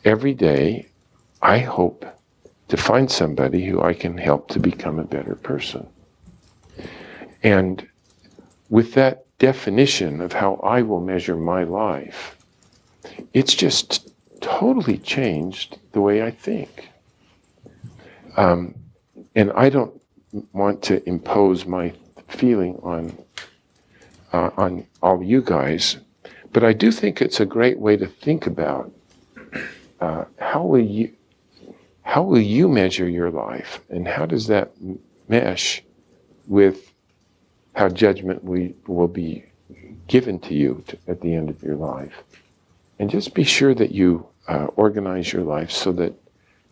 every day, I hope to find somebody who I can help to become a better person. And with that definition of how I will measure my life, it's just totally changed the way I think. And I don't want to impose my feeling on all you guys, but I do think it's a great way to think about how will you measure your life, and how does that mesh with how judgment will be given to you at the end of your life. And just be sure that you organize your life so that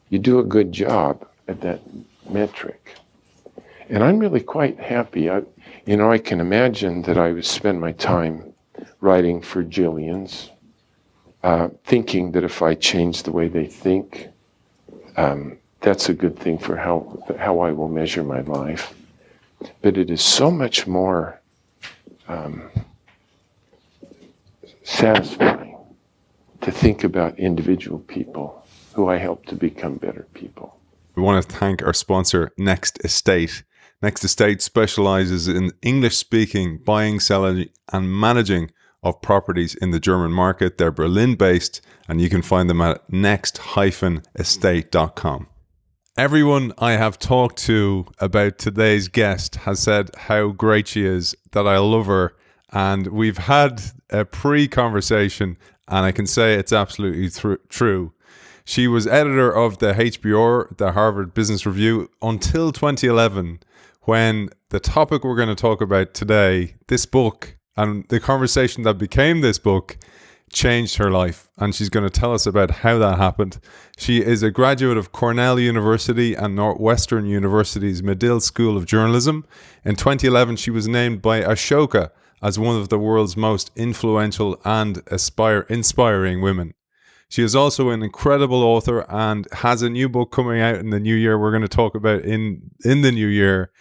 you do a good job at that metric. And I'm really quite happy. I can imagine that I would spend my time writing for Jillian's, thinking that if I change the way they think, that's a good thing for how I will measure my life. But it is so much more satisfying to think about individual people who I help to become better people. We want to thank our sponsor, Next Estate. Next Estate specializes in English-speaking buying, selling, and managing of properties in the German market. They're Berlin-based, and you can find them at next-estate.com. Everyone I have talked to about today's guest has said how great she is, that I love her, and we've had a pre-conversation, and I can say it's absolutely true. She was editor of the HBR, the Harvard Business Review, until 2011, when the topic we're going to talk about today, this book, and the conversation that became this book, changed her life. And she's going to tell us about how that happened. She is a graduate of Cornell University and Northwestern University's Medill School of Journalism. In 2011, she was named by Ashoka as one of the world's most influential and inspiring women. She is also an incredible author and has a new book coming out in the new year we're going to talk about in the new year.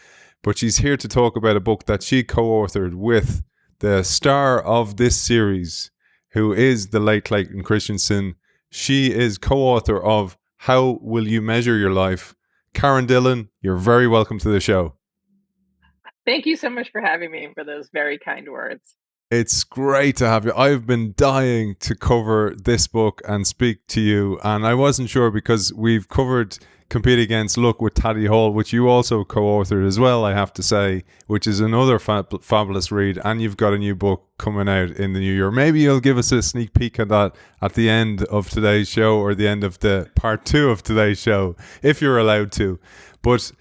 But she's here to talk about a book that she co-authored with the star of this series, who is the late Clayton Christensen. She is co-author of How Will You Measure Your Life? Karen Dillon, you're very welcome to the show. Thank you so much for having me and for those very kind words. It's great to have you. I've been dying to cover this book and speak to you, and I wasn't sure because we've covered Compete Against Luck with Taddy Hall, which you also co-authored as well, I have to say, which is another fabulous read, and you've got a new book coming out in the new year. Maybe you'll give us a sneak peek at that at the end of today's show, or the end of the part 2 of today's show, if you're allowed to. But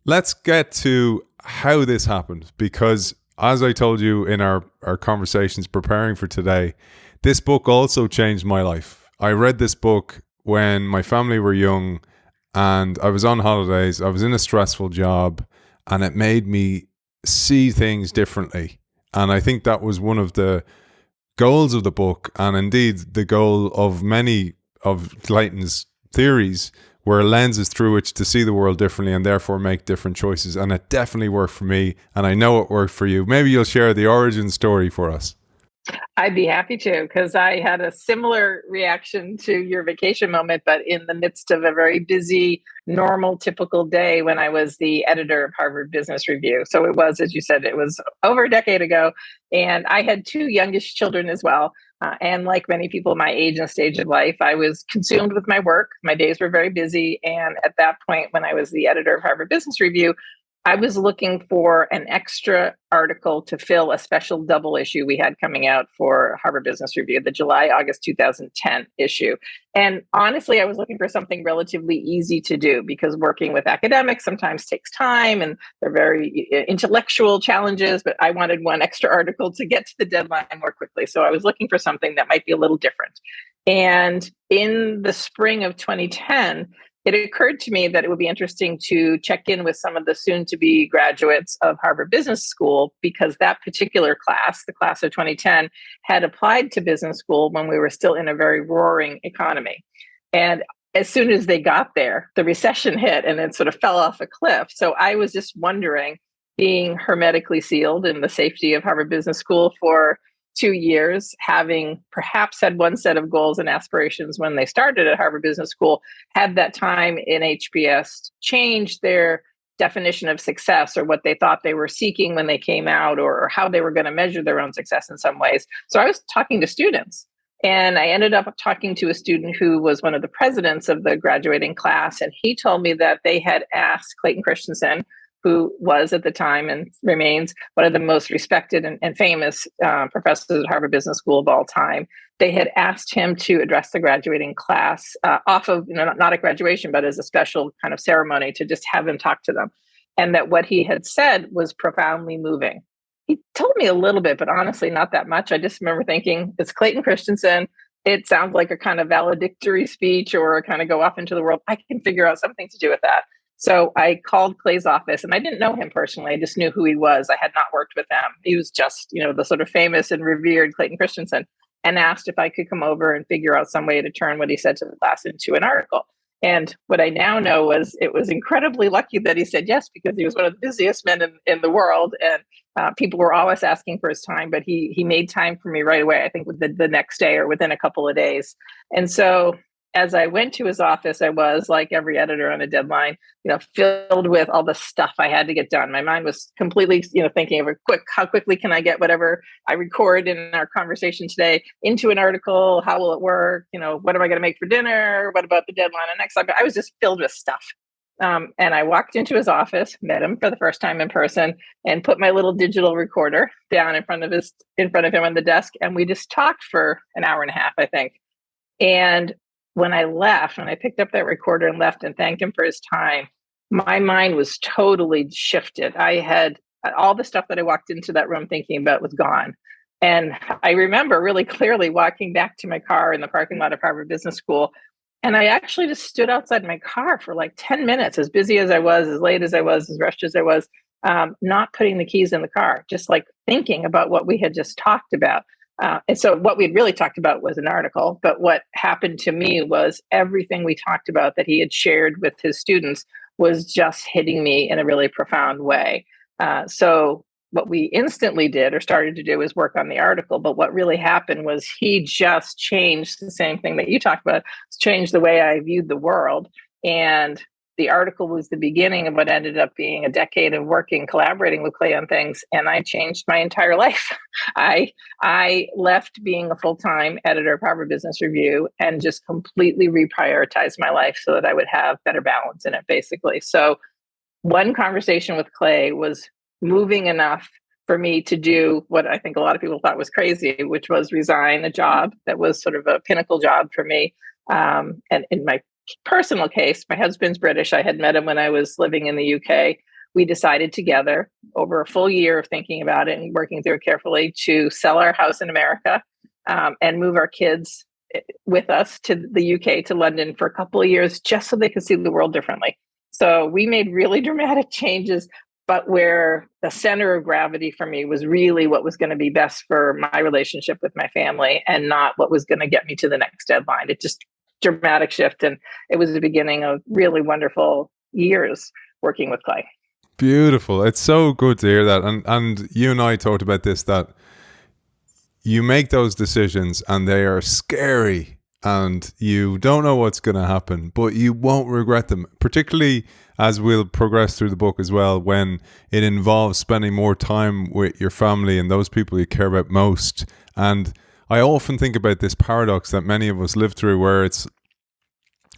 let's get to how this happened, because as I told you in our conversations preparing for today, this book also changed my life. I read this book when my family were young and I was on holidays. I was in a stressful job and it made me see things differently. And I think that was one of the goals of the book, and indeed the goal of many of Clayton's theories, were lenses through which to see the world differently and therefore make different choices. And it definitely worked for me, and I know it worked for you. Maybe you'll share the origin story for us. I'd be happy to, because I had a similar reaction to your vacation moment, but in the midst of a very busy, normal, typical day when I was the editor of Harvard Business Review. So it was, as you said, it was over a decade ago. And I had 2 youngish children as well. And like many people my age and stage of life, I was consumed with my work. My days were very busy. And at that point, when I was the editor of Harvard Business Review, I was looking for an extra article to fill a special double issue we had coming out for Harvard Business Review, the July-August 2010 issue. And honestly, I was looking for something relatively easy to do, because working with academics sometimes takes time and they're very intellectual challenges, but I wanted one extra article to get to the deadline more quickly. So I was looking for something that might be a little different. And in the spring of 2010, it occurred to me that it would be interesting to check in with some of the soon-to-be graduates of Harvard Business School, because that particular class, the class of 2010, had applied to business school when we were still in a very roaring economy. And as soon as they got there, the recession hit and it sort of fell off a cliff. So I was just wondering, being hermetically sealed in the safety of Harvard Business School for 2 years, having perhaps had one set of goals and aspirations when they started at Harvard Business School, had that time in HBS change their definition of success, or what they thought they were seeking when they came out, or how they were going to measure their own success in some ways. So I was talking to students, and I ended up talking to a student who was one of the presidents of the graduating class. And he told me that they had asked Clayton Christensen, who was at the time and remains one of the most respected and famous professors at Harvard Business School of all time. They had asked him to address the graduating class off of, not at graduation, but as a special kind of ceremony, to just have him talk to them. And that what he had said was profoundly moving. He told me a little bit, but honestly, not that much. I just remember thinking, it's Clayton Christensen. It sounds like a kind of valedictory speech, or a kind of go off into the world. I can figure out something to do with that. So I called Clay's office, and I didn't know him personally. I just knew who he was. I had not worked with him. He was just, the sort of famous and revered Clayton Christensen, and asked if I could come over and figure out some way to turn what he said to the class into an article. And what I now know was it was incredibly lucky that he said yes, because he was one of the busiest men in the world. And people were always asking for his time, but he made time for me right away, I think with the next day or within a couple of days. And so as I went to his office, I was, like every editor on a deadline, filled with all the stuff I had to get done. My mind was completely, thinking of how quickly can I get whatever I record in our conversation today into an article? How will it work? What am I going to make for dinner? What about the deadline and next? I was just filled with stuff. And I walked into his office, met him for the first time in person, and put my little digital recorder down in front of him on the desk. And we just talked for an hour and a half, I think. And when I left, when I picked up that recorder and left and thanked him for his time, my mind was totally shifted. I had all the stuff that I walked into that room thinking about was gone. And I remember really clearly walking back to my car in the parking lot of Harvard Business School. And I actually just stood outside my car for like 10 minutes, as busy as I was, as late as I was, as rushed as I was, not putting the keys in the car, just like thinking about what we had just talked about. And so what we'd really talked about was an article, but what happened to me was everything we talked about that he had shared with his students was just hitting me in a really profound way. So what we instantly did or started to do was work on the article. But what really happened was he just changed the same thing that you talked about, changed the way I viewed the world. And the article was the beginning of what ended up being a decade of collaborating with Clay on things. And I changed my entire life. I left being a full-time editor of Harvard Business Review and just completely reprioritized my life so that I would have better balance in it, basically. So one conversation with Clay was moving enough for me to do what I think a lot of people thought was crazy, which was resign a job that was sort of a pinnacle job for me. And in my personal case, my husband's British. I had met him when I was living in the UK. We decided together over a full year of thinking about it and working through it carefully to sell our house in America and move our kids with us to the UK, to London for a couple of years, just so they could see the world differently. So we made really dramatic changes, but where the center of gravity for me was really what was going to be best for my relationship with my family and not what was going to get me to the next deadline. It just dramatic shift. And it was the beginning of really wonderful years working with Clay. Beautiful. It's so good to hear that. And you and I talked about this, that you make those decisions and they are scary and you don't know what's going to happen, but you won't regret them, particularly as we'll progress through the book as well, when it involves spending more time with your family and those people you care about most. And I often think about this paradox that many of us live through, where it's,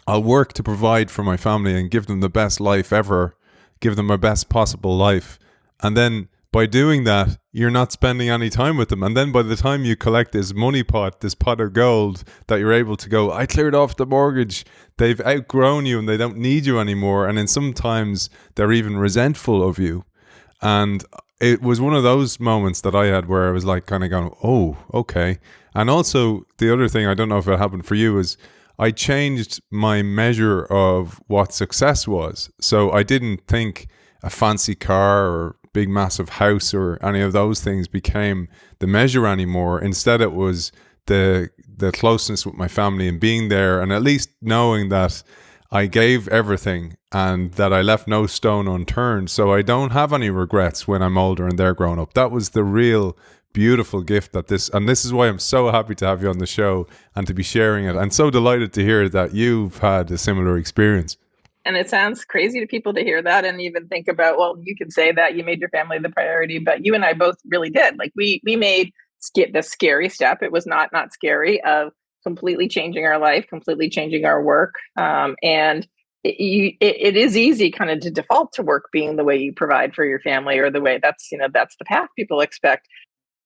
I'll work to provide for my family and give them the best life ever, give them my best possible life. And then by doing that, you're not spending any time with them. And then by the time you collect this money pot, this pot of gold, that you're able to go, I cleared off the mortgage, they've outgrown you and they don't need you anymore. And then sometimes they're even resentful of you. And it was one of those moments that I had where I was like kind of going, oh, okay. And also the other thing, I don't know if it happened for you, is I changed my measure of what success was. So I didn't think a fancy car or big massive house or any of those things became the measure anymore. Instead, it was the closeness with my family and being there, and at least knowing that I gave everything and that I left no stone unturned, so I don't have any regrets when I'm older and they're grown up. That was the real beautiful gift that this is why I'm so happy to have you on the show and to be sharing it, and so delighted to hear that you've had a similar experience. And it sounds crazy to people to hear that and even think about, well, you can say that you made your family the priority, but you and I both really did. Like we made the scary step. It was not scary of completely changing our life, completely changing our work. And it is easy kind of to default to work being the way you provide for your family, or the way that's the path people expect.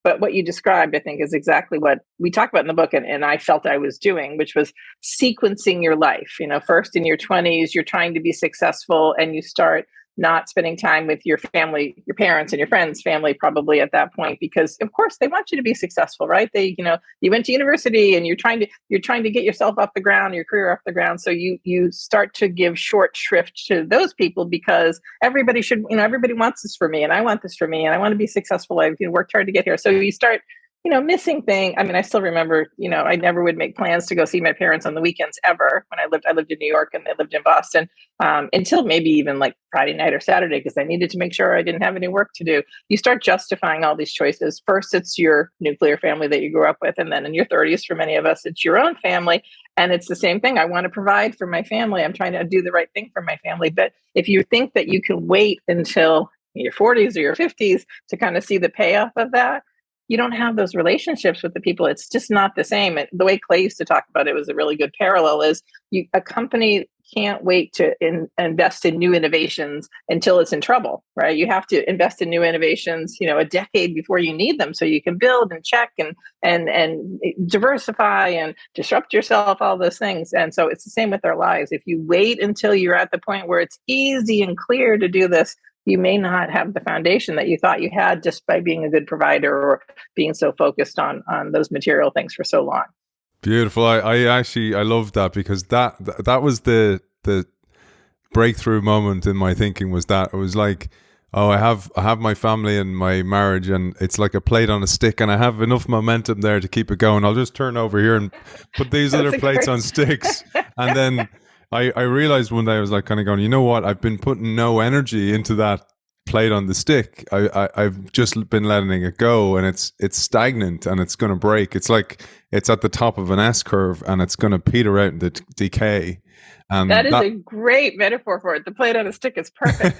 But what you described, I think, is exactly what we talk about in the book, and I felt I was doing, which was sequencing your life. First in your 20s, you're trying to be successful, and you start not spending time with your family, your parents and your friends' family, probably at that point, because of course they want you to be successful, right? You went to university and you're trying to get yourself off the ground, your career off the ground. So you start to give short shrift to those people, because everybody wants this for me, and I want this for me, and I want to be successful. I've worked hard to get here. So you start missing things. I mean, I still remember, I never would make plans to go see my parents on the weekends ever. When I lived in New York and they lived in Boston, until maybe even like Friday night or Saturday, because I needed to make sure I didn't have any work to do. You start justifying all these choices. First, it's your nuclear family that you grew up with. And then in your 30s, for many of us, it's your own family. And it's the same thing. I want to provide for my family. I'm trying to do the right thing for my family. But if you think that you can wait until your 40s or your 50s to kind of see the payoff of that, you don't have those relationships with the people. It's just not the same. And the way Clay used to talk about it was a really good parallel. Is a company can't wait to invest in new innovations until it's in trouble, right? You have to invest in new innovations, a decade before you need them, so you can build and check and diversify and disrupt yourself, all those things. And so it's the same with our lives. If you wait until you're at the point where it's easy and clear to do this, you may not have the foundation that you thought you had just by being a good provider or being so focused on those material things for so long. Beautiful. I love that, because that was the breakthrough moment in my thinking. Was that it was like, oh, I have my family and my marriage, and it's like a plate on a stick, and I have enough momentum there to keep it going. I'll just turn over here and put these other plates on sticks. And then I realized one day, I was like kind of going, you know what? I've been putting no energy into that plate on the stick. I've just been letting it go, and it's stagnant, and it's going to break. It's like it's at the top of an S curve, and it's going to peter out into decay. That is a great metaphor for it. The plate on a stick is perfect.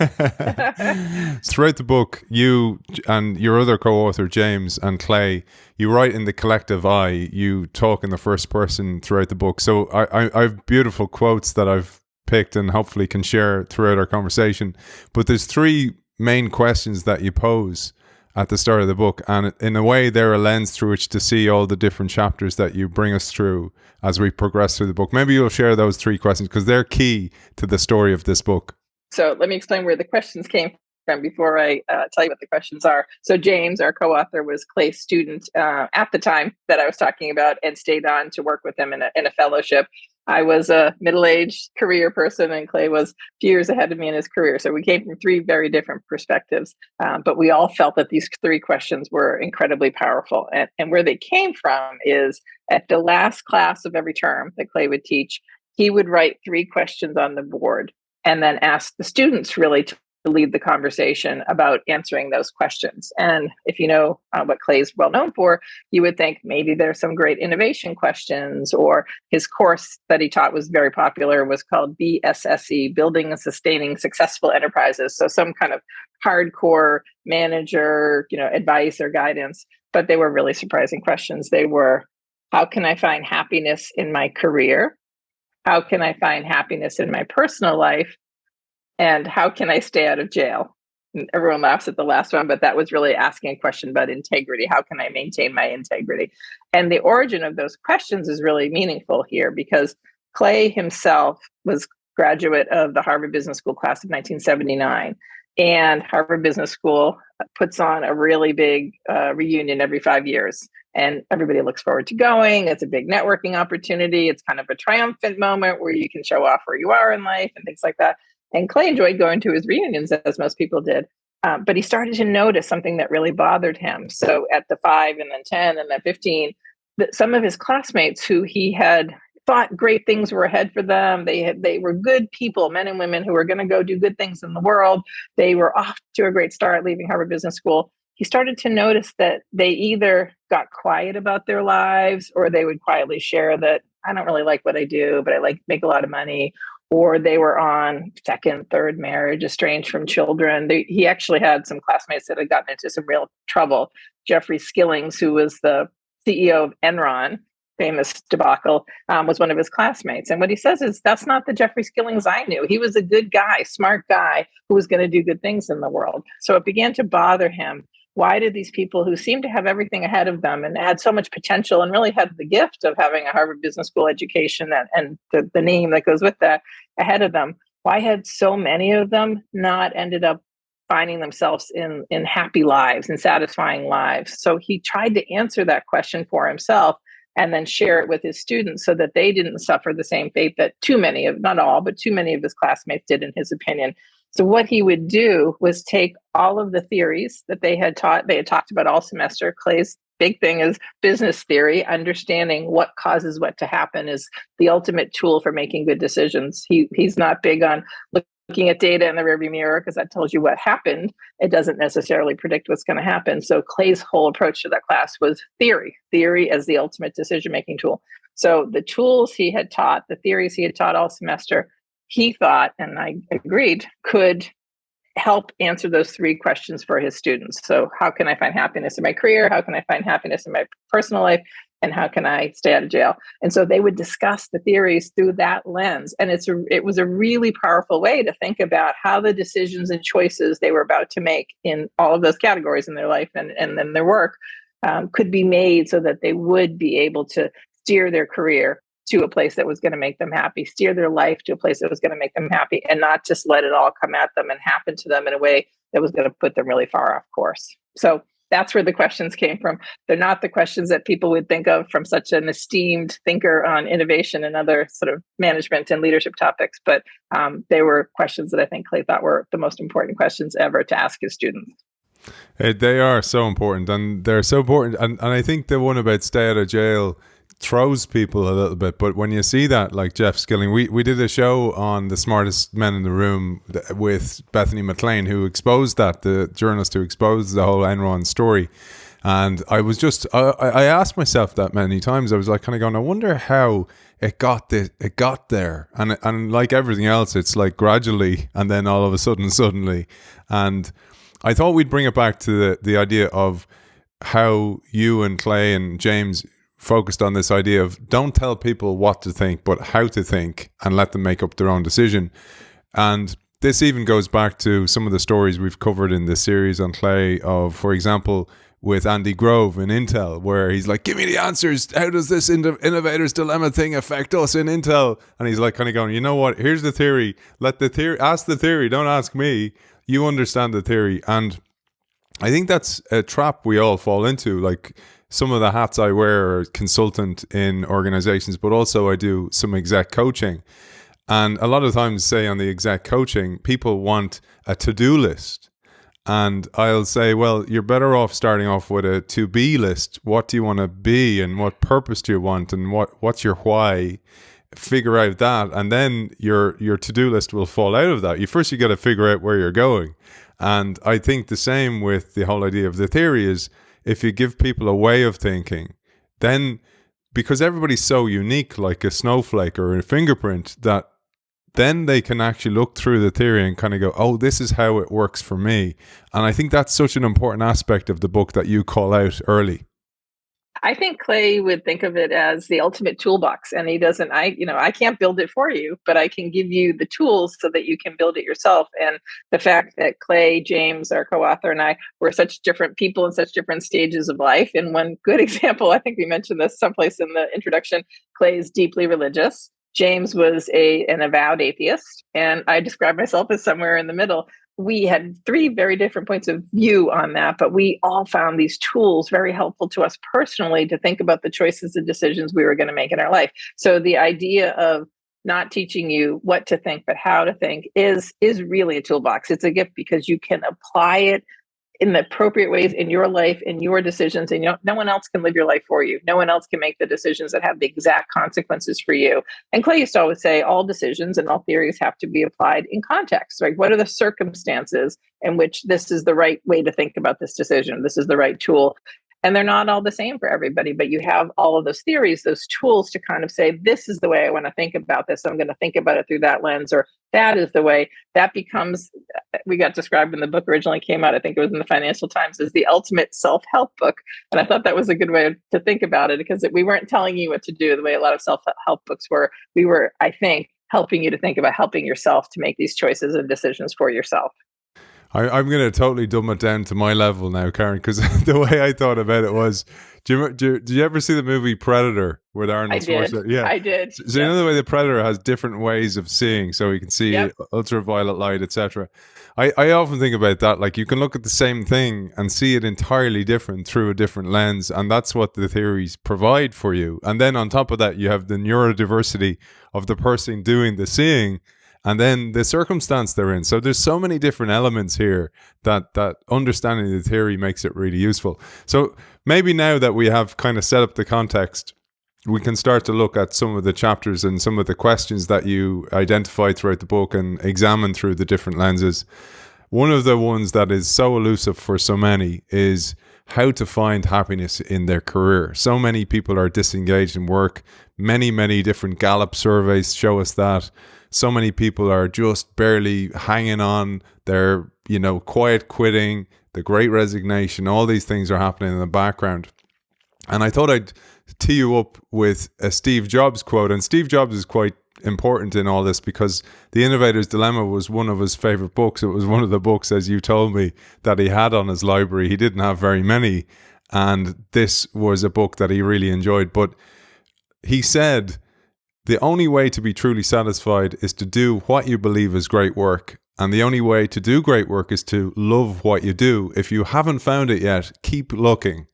Throughout the book, you and your other co-author, James and Clay, you write in the collective I. You talk in the first person throughout the book. So I have beautiful quotes that I've picked and hopefully can share throughout our conversation. But there's three main questions that you pose at the start of the book, and in a way they're a lens through which to see all the different chapters that you bring us through as we progress through the book. Maybe you'll share those three questions, because they're key to the story of this book. So let me explain where the questions came from before I tell you what the questions are. So James, our co-author, was Clay's student at the time that I was talking about, and stayed on to work with him in a fellowship. I was a middle-aged career person, and Clay was a few years ahead of me in his career. So we came from three very different perspectives, but we all felt that these three questions were incredibly powerful. And where they came from is at the last class of every term that Clay would teach, he would write three questions on the board and then ask the students really to lead the conversation about answering those questions. And if you know what Clay's well known for, you would think maybe there's some great innovation questions, or his course that he taught was very popular, was called BSSE, Building and Sustaining Successful Enterprises. So some kind of hardcore manager, advice or guidance. But they were really surprising questions. They were, how can I find happiness in my career? How can I find happiness in my personal life? And how can I stay out of jail? And everyone laughs at the last one, but that was really asking a question about integrity. How can I maintain my integrity? And the origin of those questions is really meaningful here, because Clay himself was graduate of the Harvard Business School class of 1979. And Harvard Business School puts on a really big reunion every 5 years. And everybody looks forward to going. It's a big networking opportunity. It's kind of a triumphant moment where you can show off where you are in life and things like that. And Clay enjoyed going to his reunions, as most people did. But he started to notice something that really bothered him. So at the 5 and then 10 and then 15, some of his classmates who he had thought great things were ahead for them, they were good people, men and women who were going to go do good things in the world. They were off to a great start leaving Harvard Business School. he started to notice that they either got quiet about their lives, or they would quietly share that I don't really like what I do, but I like make a lot of money, or they were on second, third marriage, estranged from children. He actually had some classmates that had gotten into some real trouble. Jeffrey Skillings, who was the CEO of Enron, famous debacle, was one of his classmates. And what he says is, that's not the Jeffrey Skillings I knew. He was a good guy, smart guy who was going to do good things in the world. So it began to bother him. Why did these people who seemed to have everything ahead of them and had so much potential and really had the gift of having a Harvard Business School education and the name that goes with that ahead of them, why had so many of them not ended up finding themselves in happy lives and satisfying lives? So he tried to answer that question for himself and then share it with his students so that they didn't suffer the same fate that too many of, not all, but too many of his classmates did, in his opinion. So what he would do was take all of the theories that they had talked about all semester. Clay's big thing is business theory. Understanding what causes what to happen is the ultimate tool for making good decisions. He's not big on looking at data in the rearview mirror, because that tells you what happened. It doesn't necessarily predict what's going to happen. So Clay's whole approach to that class was theory as the ultimate decision-making tool. So the tools he had taught, the theories he had taught all semester, he thought, and I agreed, could help answer those three questions for his students. So how can I find happiness in my career? How can I find happiness in my personal life? And how can I stay out of jail? And so they would discuss the theories through that lens. And it was a really powerful way to think about how the decisions and choices they were about to make in all of those categories in their life and then their work could be made so that they would be able to steer their career to a place that was going to make them happy, steer their life to a place that was going to make them happy, and not just let it all come at them and happen to them in a way that was going to put them really far off course. So that's where the questions came from. They're not the questions that people would think of from such an esteemed thinker on innovation and other sort of management and leadership topics, but they were questions that I think Clay thought were the most important questions ever to ask his students. They are so important, and they're so important. And I think the one about stay out of jail throws people a little bit, but when you see that, like Jeff Skilling, we did a show on the smartest men in the room with Bethany McLean, who exposed that, the journalist who exposed the whole Enron story. And I was just, I asked myself that many times. I was like kind of going, I wonder how it got there. And like everything else, it's like gradually, and then all of a sudden, suddenly. And I thought we'd bring it back to the idea of how you and Clay and James focused on this idea of don't tell people what to think, but how to think, and let them make up their own decision. And this even goes back to some of the stories we've covered in this series on Clay of, for example, with Andy Grove in Intel, where he's like, give me the answers. How does this innovator's dilemma thing affect us in Intel? And he's like kind of going, you know what? Here's the theory. Ask the theory. Don't ask me. You understand the theory. And I think that's a trap we all fall into. Like, some of the hats I wear are consultant in organizations, but also I do some exec coaching. And a lot of times, say on the exec coaching, people want a to-do list. And I'll say, well, you're better off starting off with a to-be list. What do you want to be, and what purpose do you want, and what's your why? Figure out that, and then your to-do list will fall out of that. You got to figure out where you're going. And I think the same with the whole idea of the theory is, if you give people a way of thinking, then because everybody's so unique, like a snowflake or a fingerprint, that then they can actually look through the theory and kind of go, oh, this is how it works for me. And I think that's such an important aspect of the book that you call out early. I think Clay would think of it as the ultimate toolbox, and he doesn't. I can't build it for you, but I can give you the tools so that you can build it yourself. And the fact that Clay, James, our co-author, and I were such different people in such different stages of life. And one good example, I think we mentioned this someplace in the introduction, Clay is deeply religious. James was an avowed atheist, and I describe myself as somewhere in the middle. We had three very different points of view on that, but we all found these tools very helpful to us personally to think about the choices and decisions we were going to make in our life. So the idea of not teaching you what to think, but how to think is really a toolbox. It's a gift because you can apply it in the appropriate ways in your life, in your decisions, and no one else can live your life for you. No one else can make the decisions that have the exact consequences for you. And Clay used to always say all decisions and all theories have to be applied in context, right? What are the circumstances in which this is the right way to think about this decision? This is the right tool. And they're not all the same for everybody, but you have all of those theories, those tools to kind of say, this is the way I want to think about this. I'm going to think about it through that lens, or that is the way. That becomes, we got described when the book originally came out, I think it was in the Financial Times, as the ultimate self-help book. And I thought that was a good way to think about it, because we weren't telling you what to do the way a lot of self-help books were. We were, I think, helping you to think about helping yourself to make these choices and decisions for yourself. I'm going to totally dumb it down to my level now, Karen, because the way I thought about it was, did you ever see the movie Predator with Arnold Schwarzenegger? Yeah, I did. So you know the way the Predator has different ways of seeing, so you can see ultraviolet light, etc. I often think about that. Like, you can look at the same thing and see it entirely different through a different lens, and that's what the theories provide for you. And then on top of that, you have the neurodiversity of the person doing the seeing, and then the circumstance they're in. So there's so many different elements here that understanding the theory makes it really useful. So maybe now that we have kind of set up the context, we can start to look at some of the chapters and some of the questions that you identified throughout the book and examine through the different lenses. One of the ones that is so elusive for so many is how to find happiness in their career. So many people are disengaged in work. Many different Gallup surveys show us that. So many people are just barely hanging on. They're, quiet quitting, the great resignation. All these things are happening in the background. And I thought I'd tee you up with a Steve Jobs quote. And Steve Jobs is quite important in all this because The Innovator's Dilemma was one of his favorite books. It was one of the books, as you told me, that he had on his library. He didn't have very many. And this was a book that he really enjoyed. But he said, the only way to be truly satisfied is to do what you believe is great work. And the only way to do great work is to love what you do. If you haven't found it yet, keep looking.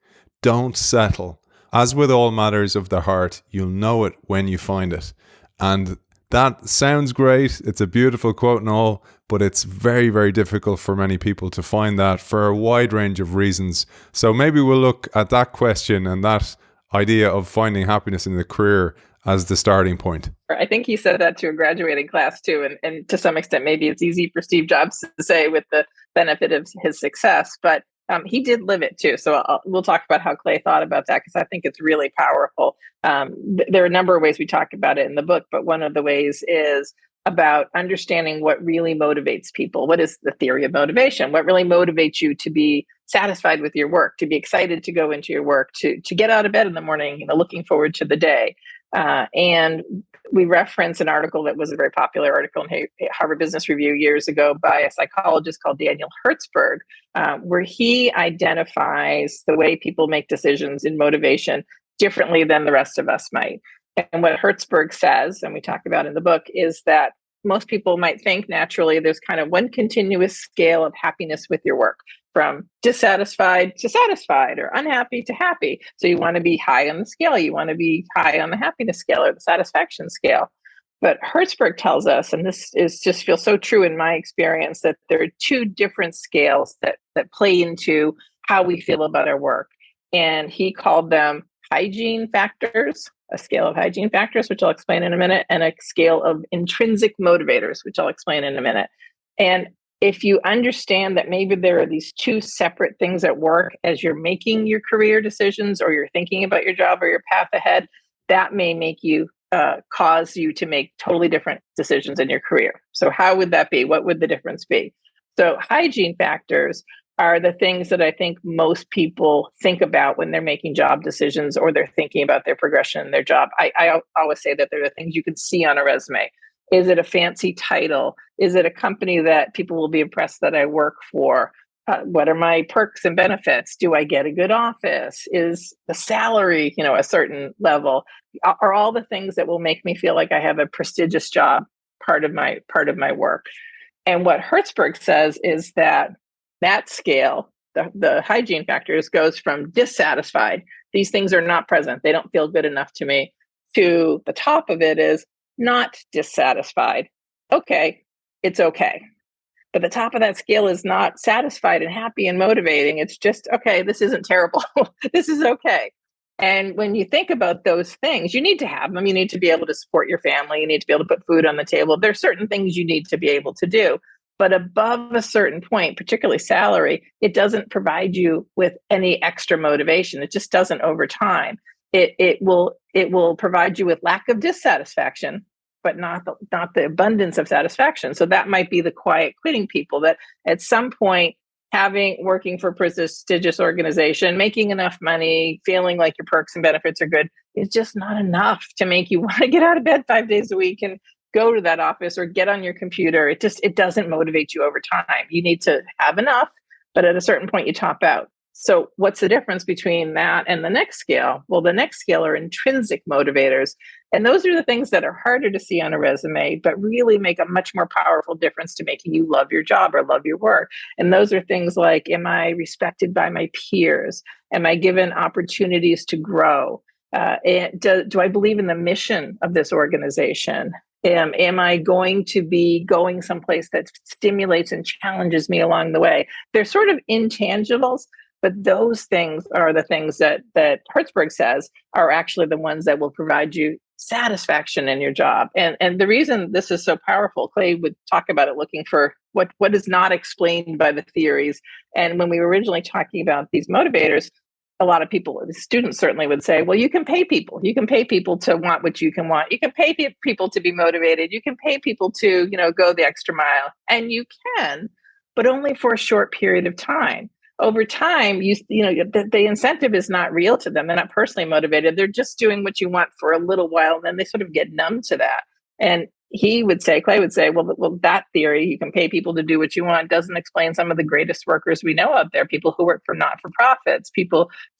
Don't settle. As with all matters of the heart, you'll know it when you find it. And that sounds great. It's a beautiful quote and all, but it's very, very difficult for many people to find that for a wide range of reasons. So maybe we'll look at that question and that idea of finding happiness in the career as the starting point. I think he said that to a graduating class too. And to some extent, maybe it's easy for Steve Jobs to say with the benefit of his success, but he did live it too. So we'll talk about how Clay thought about that, because I think it's really powerful. There are a number of ways we talk about it in the book, but one of the ways is about understanding what really motivates people. What is the theory of motivation? What really motivates you to be satisfied with your work, to be excited to go into your work, to get out of bed in the morning, looking forward to the day. And we reference an article that was a very popular article in Harvard Business Review years ago by a psychologist called Daniel Hertzberg, where he identifies the way people make decisions in motivation differently than the rest of us might. And what Hertzberg says, and we talk about in the book, is that most people might think naturally there's kind of one continuous scale of happiness with your work, from dissatisfied to satisfied, or unhappy to happy. So you want to be high on the scale. You want to be high on the happiness scale or the satisfaction scale. But Hertzberg tells us, and this is just feels so true in my experience, that there are two different scales that play into how we feel about our work. And he called them hygiene factors, a scale of hygiene factors, which I'll explain in a minute, and a scale of intrinsic motivators, which I'll explain in a minute. And if you understand that maybe there are these two separate things at work as you're making your career decisions, or you're thinking about your job or your path ahead, that may make you cause you to make totally different decisions in your career. So how would that be? What would the difference be? So hygiene factors are the things that I think most people think about when they're making job decisions, or they're thinking about their progression in their job. I always say that they're the things you can see on a resume. Is it a fancy title? Is it a company that people will be impressed that I work for? What are my perks and benefits? Do I get a good office? Is the salary, a certain level? Are all the things that will make me feel like I have a prestigious job part of my work? And what Hertzberg says is that scale, the hygiene factors, goes from dissatisfied, these things are not present, they don't feel good enough to me, to the top of it is not dissatisfied. Okay, it's okay. But the top of that scale is not satisfied and happy and motivating. It's just, okay, this isn't terrible. This is okay. And when you think about those things, you need to have them. You need to be able to support your family. You need to be able to put food on the table. There's certain things you need to be able to do. But above a certain point, particularly salary, it doesn't provide you with any extra motivation. It just doesn't over time. It will provide you with lack of dissatisfaction, but not the abundance of satisfaction. So that might be the quiet quitting people that at some point, working for a prestigious organization, making enough money, feeling like your perks and benefits are good, is just not enough to make you want to get out of bed 5 days a week and go to that office or get on your computer. It doesn't motivate you over time. You need to have enough, but at a certain point you top out. So what's the difference between that and the next scale? Well, the next scale are intrinsic motivators. And those are the things that are harder to see on a resume, but really make a much more powerful difference to making you love your job or love your work. And those are things like, am I respected by my peers? Am I given opportunities to grow? Do I believe in the mission of this organization? Am I going to be going someplace that stimulates and challenges me along the way? They're sort of intangibles, but those things are the things that Hertzberg says are actually the ones that will provide you satisfaction in your job. And the reason this is so powerful, Clay would talk about it looking for what is not explained by the theories. And when we were originally talking about these motivators, a lot of people, the students certainly would say, well, you can pay people. You can pay people to want what you can want. You can pay people to be motivated. You can pay people to, go the extra mile. And you can, but only for a short period of time. Over time, the incentive is not real to them. They're not personally motivated. They're just doing what you want for a little while, and then they sort of get numb to that. And Clay would say, well, that theory, you can pay people to do what you want, doesn't explain some of the greatest workers we know out there, people who work for not-for-profits,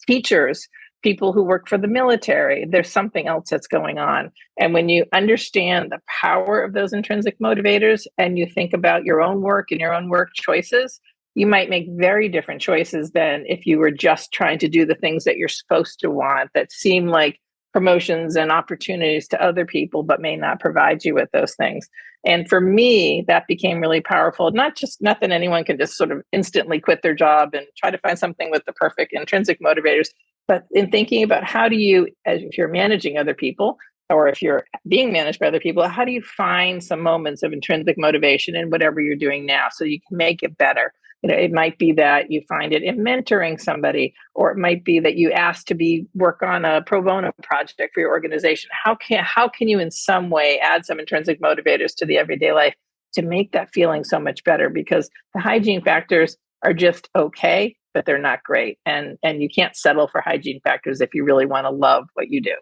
teachers, people who work for the military. There's something else that's going on. And when you understand the power of those intrinsic motivators and you think about your own work and your own work choices, you might make very different choices than if you were just trying to do the things that you're supposed to want that seem like promotions and opportunities to other people, but may not provide you with those things. And for me, that became really powerful. Not that anyone can just sort of instantly quit their job and try to find something with the perfect intrinsic motivators, but in thinking about how do you, as if you're managing other people, or if you're being managed by other people, how do you find some moments of intrinsic motivation in whatever you're doing now so you can make it better? It might be that you find it in mentoring somebody, or it might be that you ask to work on a pro bono project for your organization. How can you in some way add some intrinsic motivators to the everyday life to make that feeling so much better? Because the hygiene factors are just okay, but they're not great. And you can't settle for hygiene factors if you really want to love what you do.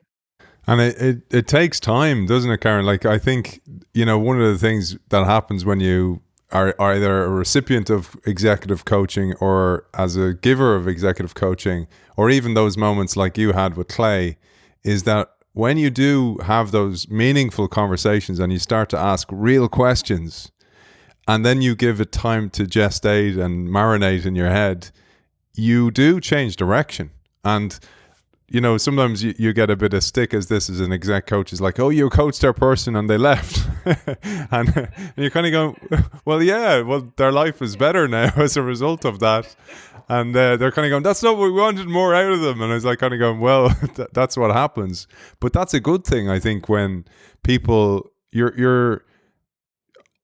And it takes time, doesn't it, Karen? Like, I think, one of the things that happens when you are either a recipient of executive coaching or as a giver of executive coaching, or even those moments like you had with Clay, is that when you do have those meaningful conversations and you start to ask real questions, and then you give it time to gestate and marinate in your head, you do change direction. And sometimes you get a bit of stick as this as an exec coach is like, oh, you coached their person and they left. and you're kind of going, well, their life is better now as a result of that. And they're kind of going, that's not what we wanted, more out of them. And I was like kind of going, well, that's what happens. But that's a good thing, I think, when people, you're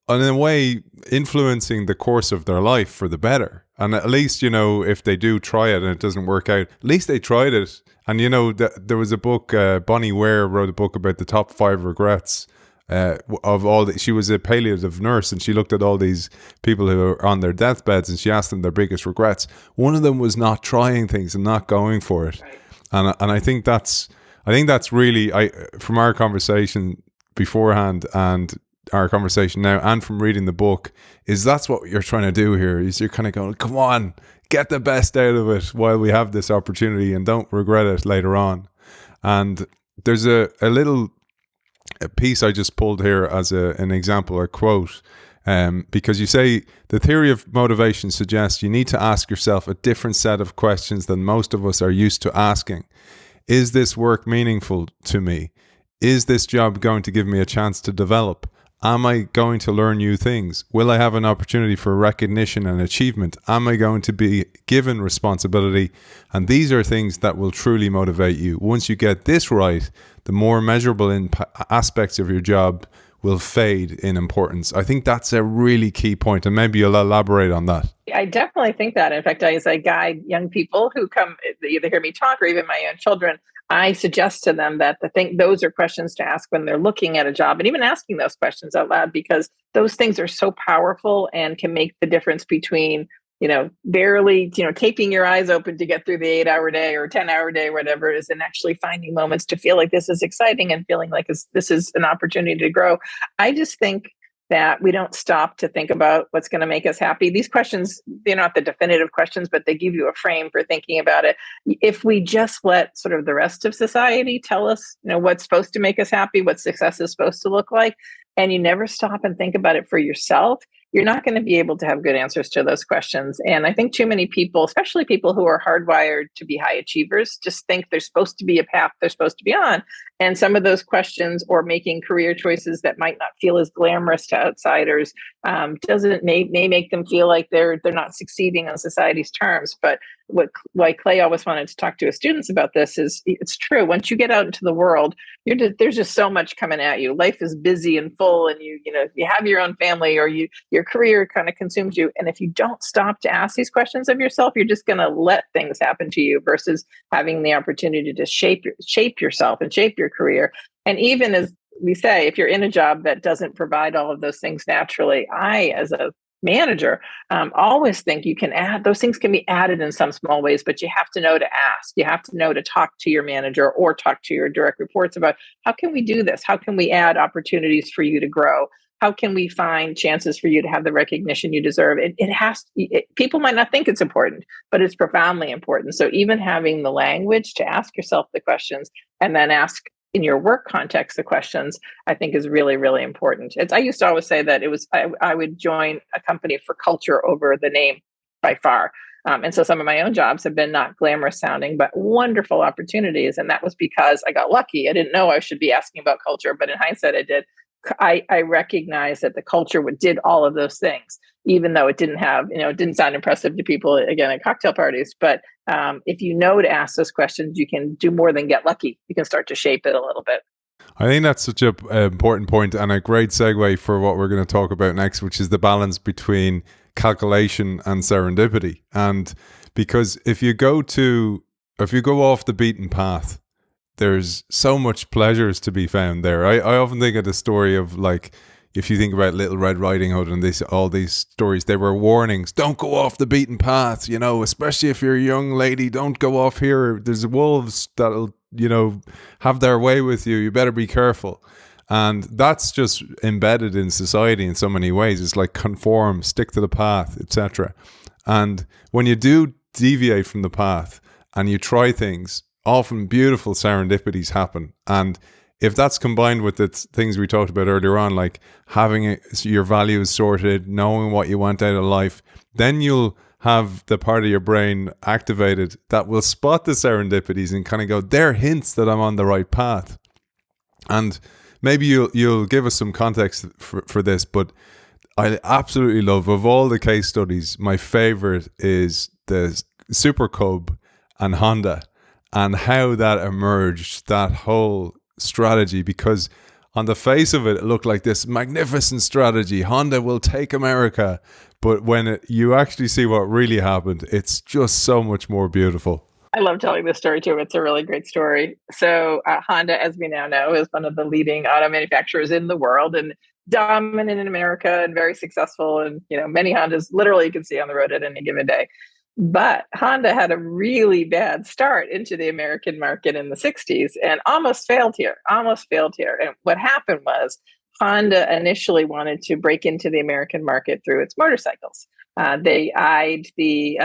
in a way influencing the course of their life for the better. And at least, if they do try it and it doesn't work out, at least they tried it. And, there was a book, Bonnie Ware wrote a book about the top 5 regrets of all. She was a palliative nurse, and she looked at all these people who are on their deathbeds, and she asked them their biggest regrets. One of them was not trying things and not going for it. Right. And I think that's really, from our conversation beforehand and our conversation now, and from reading the book, is that's what you're trying to do here. Is you're kind of going, come on, get the best out of it while we have this opportunity and don't regret it later on. And there's a piece I just pulled here as an example or quote, because you say the theory of motivation suggests you need to ask yourself a different set of questions than most of us are used to asking. Is this work meaningful to me? Is this job going to give me a chance to develop? Am I going to learn new things? Will I have an opportunity for recognition and achievement? Am I going to be given responsibility? And these are things that will truly motivate you. Once you get this right, the more measurable aspects of your job will fade in importance. I think that's a really key point, and maybe you'll elaborate on that. I definitely think that. In fact, as I guide young people who come either hear me talk or even my own children, I suggest to them that those are questions to ask when they're looking at a job, and even asking those questions out loud, because those things are so powerful and can make the difference between, barely, taping your eyes open to get through the 8-hour day or 10-hour day, whatever it is, and actually finding moments to feel like this is exciting and feeling like this is an opportunity to grow. I just think that we don't stop to think about what's going to make us happy. These questions, they're not the definitive questions, but they give you a frame for thinking about it. If we just let sort of the rest of society tell us, what's supposed to make us happy, what success is supposed to look like, and you never stop and think about it for yourself, you're not going to be able to have good answers to those questions. And I think too many people, especially people who are hardwired to be high achievers, just think there's supposed to be a path they're supposed to be on. And some of those questions, or making career choices that might not feel as glamorous to outsiders, may make them feel like they're not succeeding on society's terms. But why Clay always wanted to talk to his students about this is, it's true. Once you get out into the world, there's just so much coming at you. Life is busy and full, and you have your own family, or your career kind of consumes you. And if you don't stop to ask these questions of yourself, you're just going to let things happen to you versus having the opportunity to shape yourself and shape your career. And even, as we say, if you're in a job that doesn't provide all of those things naturally, I, as a manager, always think you can add those things. Can be added in some small ways, but you have to know to ask. You have to know to talk to your manager or talk to your direct reports about, how can we do this? How can we add opportunities for you to grow? How can we find chances for you to have the recognition you deserve? People might not think it's important, but it's profoundly important. So even having the language to ask yourself the questions, and then ask in your work context the questions, I think is really, really important. I used to always say that I would join a company for culture over the name by far. And so some of my own jobs have been not glamorous sounding, but wonderful opportunities. And that was because I got lucky. I didn't know I should be asking about culture, but in hindsight, I did. I recognized that the culture did all of those things, even though it didn't have, it didn't sound impressive to people, again, at cocktail parties. But if you know to ask those questions, you can do more than get lucky. You can start to shape it a little bit. I think that's such an important point, and a great segue for what we're going to talk about next, which is the balance between calculation and serendipity. And because if you go off the beaten path, there's so much pleasures to be found there. I often think of the story of, like, if you think about Little Red Riding Hood and all these stories, they were warnings. Don't go off the beaten path, especially if you're a young lady. Don't go off here. There's wolves that'll, have their way with you. You better be careful. And that's just embedded in society in so many ways. It's like conform, stick to the path, etc. And when you do deviate from the path and you try things, often beautiful serendipities happen. And if that's combined with the things we talked about earlier on, like having your values sorted, knowing what you want out of life, then you'll have the part of your brain activated that will spot the serendipities and kind of go, they're hints that I'm on the right path. And maybe you'll give us some context for this, but I absolutely love, of all the case studies, my favorite is the Super Cub and Honda, and how that emerged, that whole strategy, because on the face of it, it looked like this magnificent strategy. Honda will take America. But when you actually see what really happened, it's just so much more beautiful. I love telling this story too. It's a really great story. So Honda, as we now know, is one of the leading auto manufacturers in the world and dominant in America and very successful. And, many Hondas literally you can see on the road at any given day. But Honda had a really bad start into the American market in the 60s and almost failed here. And what happened was Honda initially wanted to break into the American market through its motorcycles. They eyed the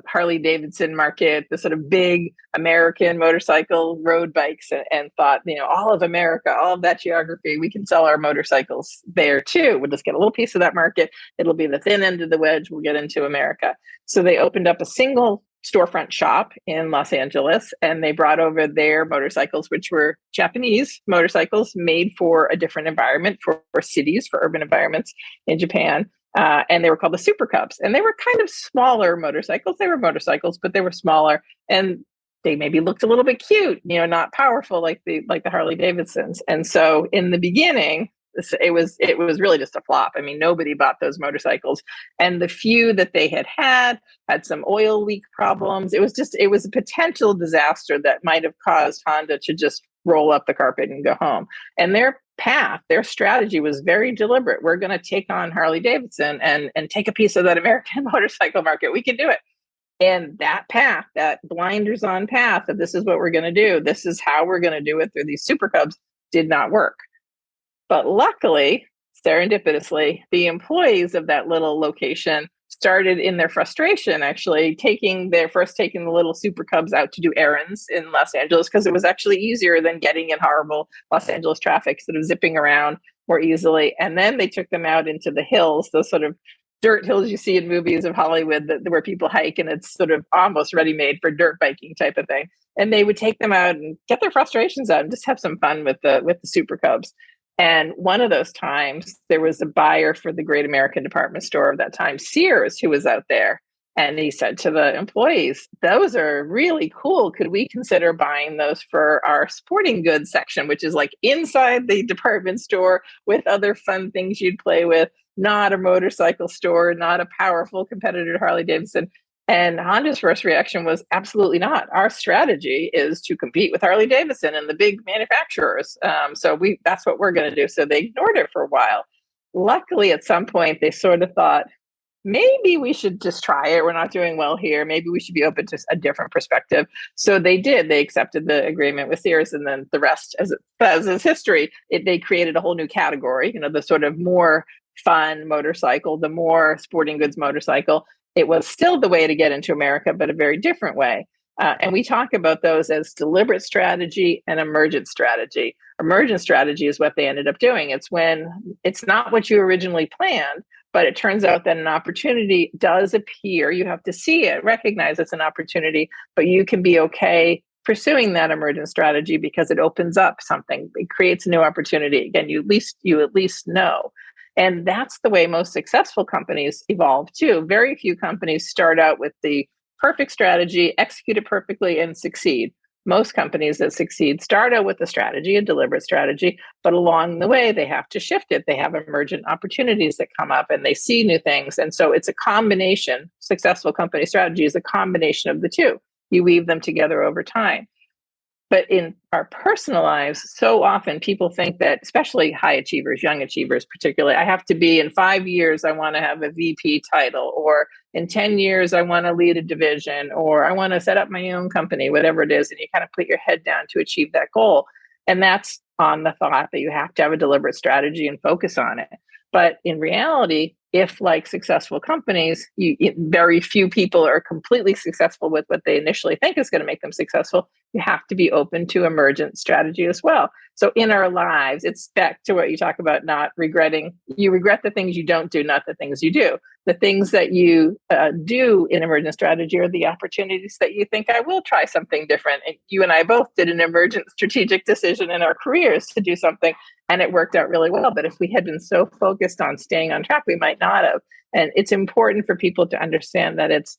Harley Davidson market, the sort of big American motorcycle road bikes, and thought, all of America, all of that geography, we can sell our motorcycles there too. We'll just get a little piece of that market. It'll be the thin end of the wedge. We'll get into America. So they opened up a single storefront shop in Los Angeles, and they brought over their motorcycles, which were Japanese motorcycles made for a different environment, for cities, for urban environments in Japan. And they were called the Super Cubs. And they were kind of smaller motorcycles. They were motorcycles, but they were smaller. And they maybe looked a little bit cute, not powerful like the Harley Davidsons. And so in the beginning, it was really just a flop. I mean, nobody bought those motorcycles, and the few that they had some oil leak problems. It was a potential disaster that might have caused Honda to just roll up the carpet and go home. And their strategy was very deliberate. We're going to take on Harley Davidson and take a piece of that American motorcycle market. We can do it. And that path, that blinders on path of this is what we're going to do, this is how we're going to do it through these Super Cubs, did not work. But luckily, serendipitously, the employees of that little location started in their frustration, actually taking the little Super Cubs out to do errands in Los Angeles, because it was actually easier than getting in horrible Los Angeles traffic, sort of zipping around more easily. And then they took them out into the hills, those sort of dirt hills you see in movies of Hollywood where people hike, and it's sort of almost ready-made for dirt biking type of thing. And they would take them out and get their frustrations out and just have some fun with the Super Cubs. And one of those times, there was a buyer for the great American department store of that time, Sears, who was out there. And he said to the employees, those are really cool. Could we consider buying those for our sporting goods section, which is like inside the department store with other fun things you'd play with, not a motorcycle store, not a powerful competitor to Harley Davidson. And Honda's first reaction was absolutely not. Our strategy is to compete with Harley Davidson and the big manufacturers. So that's what we're going to do. So they ignored it for a while. Luckily, at some point, they sort of thought, maybe we should just try it. We're not doing well here. Maybe we should be open to a different perspective. So they did. They accepted the agreement with Sears, and then the rest, as is history, they created a whole new category, the sort of more fun motorcycle, the more sporting goods motorcycle. It was still the way to get into America, but a very different way. And we talk about those as deliberate strategy and emergent strategy. Emergent strategy is what they ended up doing. It's when it's not what you originally planned, but it turns out that an opportunity does appear. You have to see it, recognize it's an opportunity, but you can be okay pursuing that emergent strategy because it opens up something. It creates a new opportunity. Again, you at least know. And that's the way most successful companies evolve too. Very few companies start out with the perfect strategy, execute it perfectly, and succeed. Most companies that succeed start out with a strategy, a deliberate strategy, but along the way, they have to shift it. They have emergent opportunities that come up and they see new things. And so it's a combination. Successful company strategy is a combination of the two. You weave them together over time. But in our personal lives, so often people think that, especially high achievers, young achievers particularly, I have to be in 5 years, I want to have a VP title, or in 10 years, I want to lead a division, or I want to set up my own company, whatever it is. And you kind of put your head down to achieve that goal. And that's on the thought that you have to have a deliberate strategy and focus on it. But in reality, if like successful companies, very few people are completely successful with what they initially think is going to make them successful, you have to be open to emergent strategy as well. So in our lives, it's back to what you talk about, not regretting. You regret the things you don't do, not the things you do. The things that you do in emergent strategy are the opportunities that you think, I will try something different. And you and I both did an emergent strategic decision in our careers to do something, and it worked out really well. But if we had been so focused on staying on track, we might not have. And it's important for people to understand that it's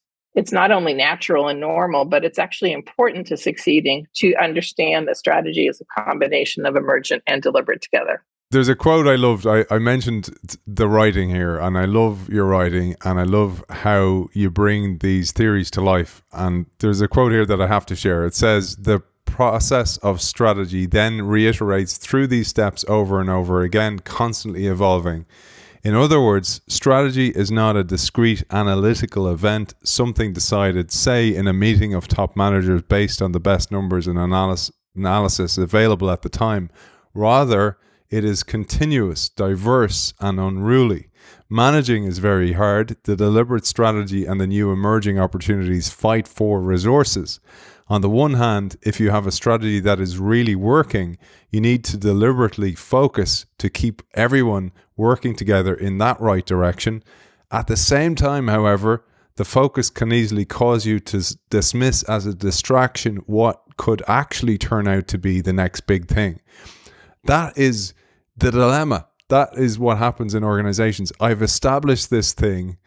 not only natural and normal, but it's actually important to succeeding to understand that strategy is a combination of emergent and deliberate together. There's a quote I loved. I mentioned the writing here, and I love your writing, and I love how you bring these theories to life. And there's a quote here that I have to share. It says, "The process of strategy then reiterates through these steps over and over again, constantly evolving. In other words, strategy is not a discrete analytical event, something decided, say, in a meeting of top managers based on the best numbers and analysis available at the time. Rather, it is continuous, diverse, and unruly. Managing is very hard. The deliberate strategy and the new emerging opportunities fight for resources. On the one hand, if you have a strategy that is really working, you need to deliberately focus to keep everyone working together in that right direction. At the same time, however, the focus can easily cause you to dismiss as a distraction what could actually turn out to be the next big thing. That is the dilemma. That is what happens in organizations. I've established this thing,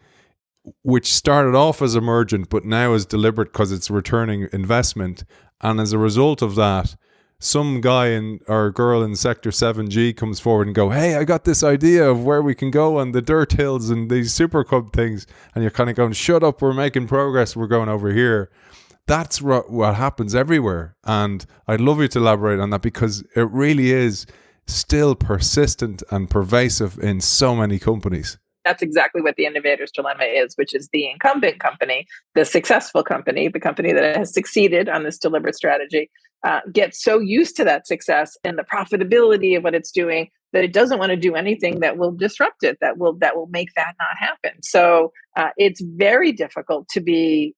which started off as emergent, but now is deliberate because it's returning investment. And as a result of that, some guy or girl in Sector 7G comes forward and go, hey, I got this idea of where we can go on the dirt hills and these super cub things. And you're kind of going, shut up, we're making progress, we're going over here. That's what happens everywhere. And I'd love you to elaborate on that, because it really is still persistent and pervasive in so many companies. That's exactly what the innovator's dilemma is, which is the incumbent company, the successful company, the company that has succeeded on this deliberate strategy, gets so used to that success and the profitability of what it's doing that it doesn't want to do anything that will disrupt it, that will make that not happen. So it's very difficult to be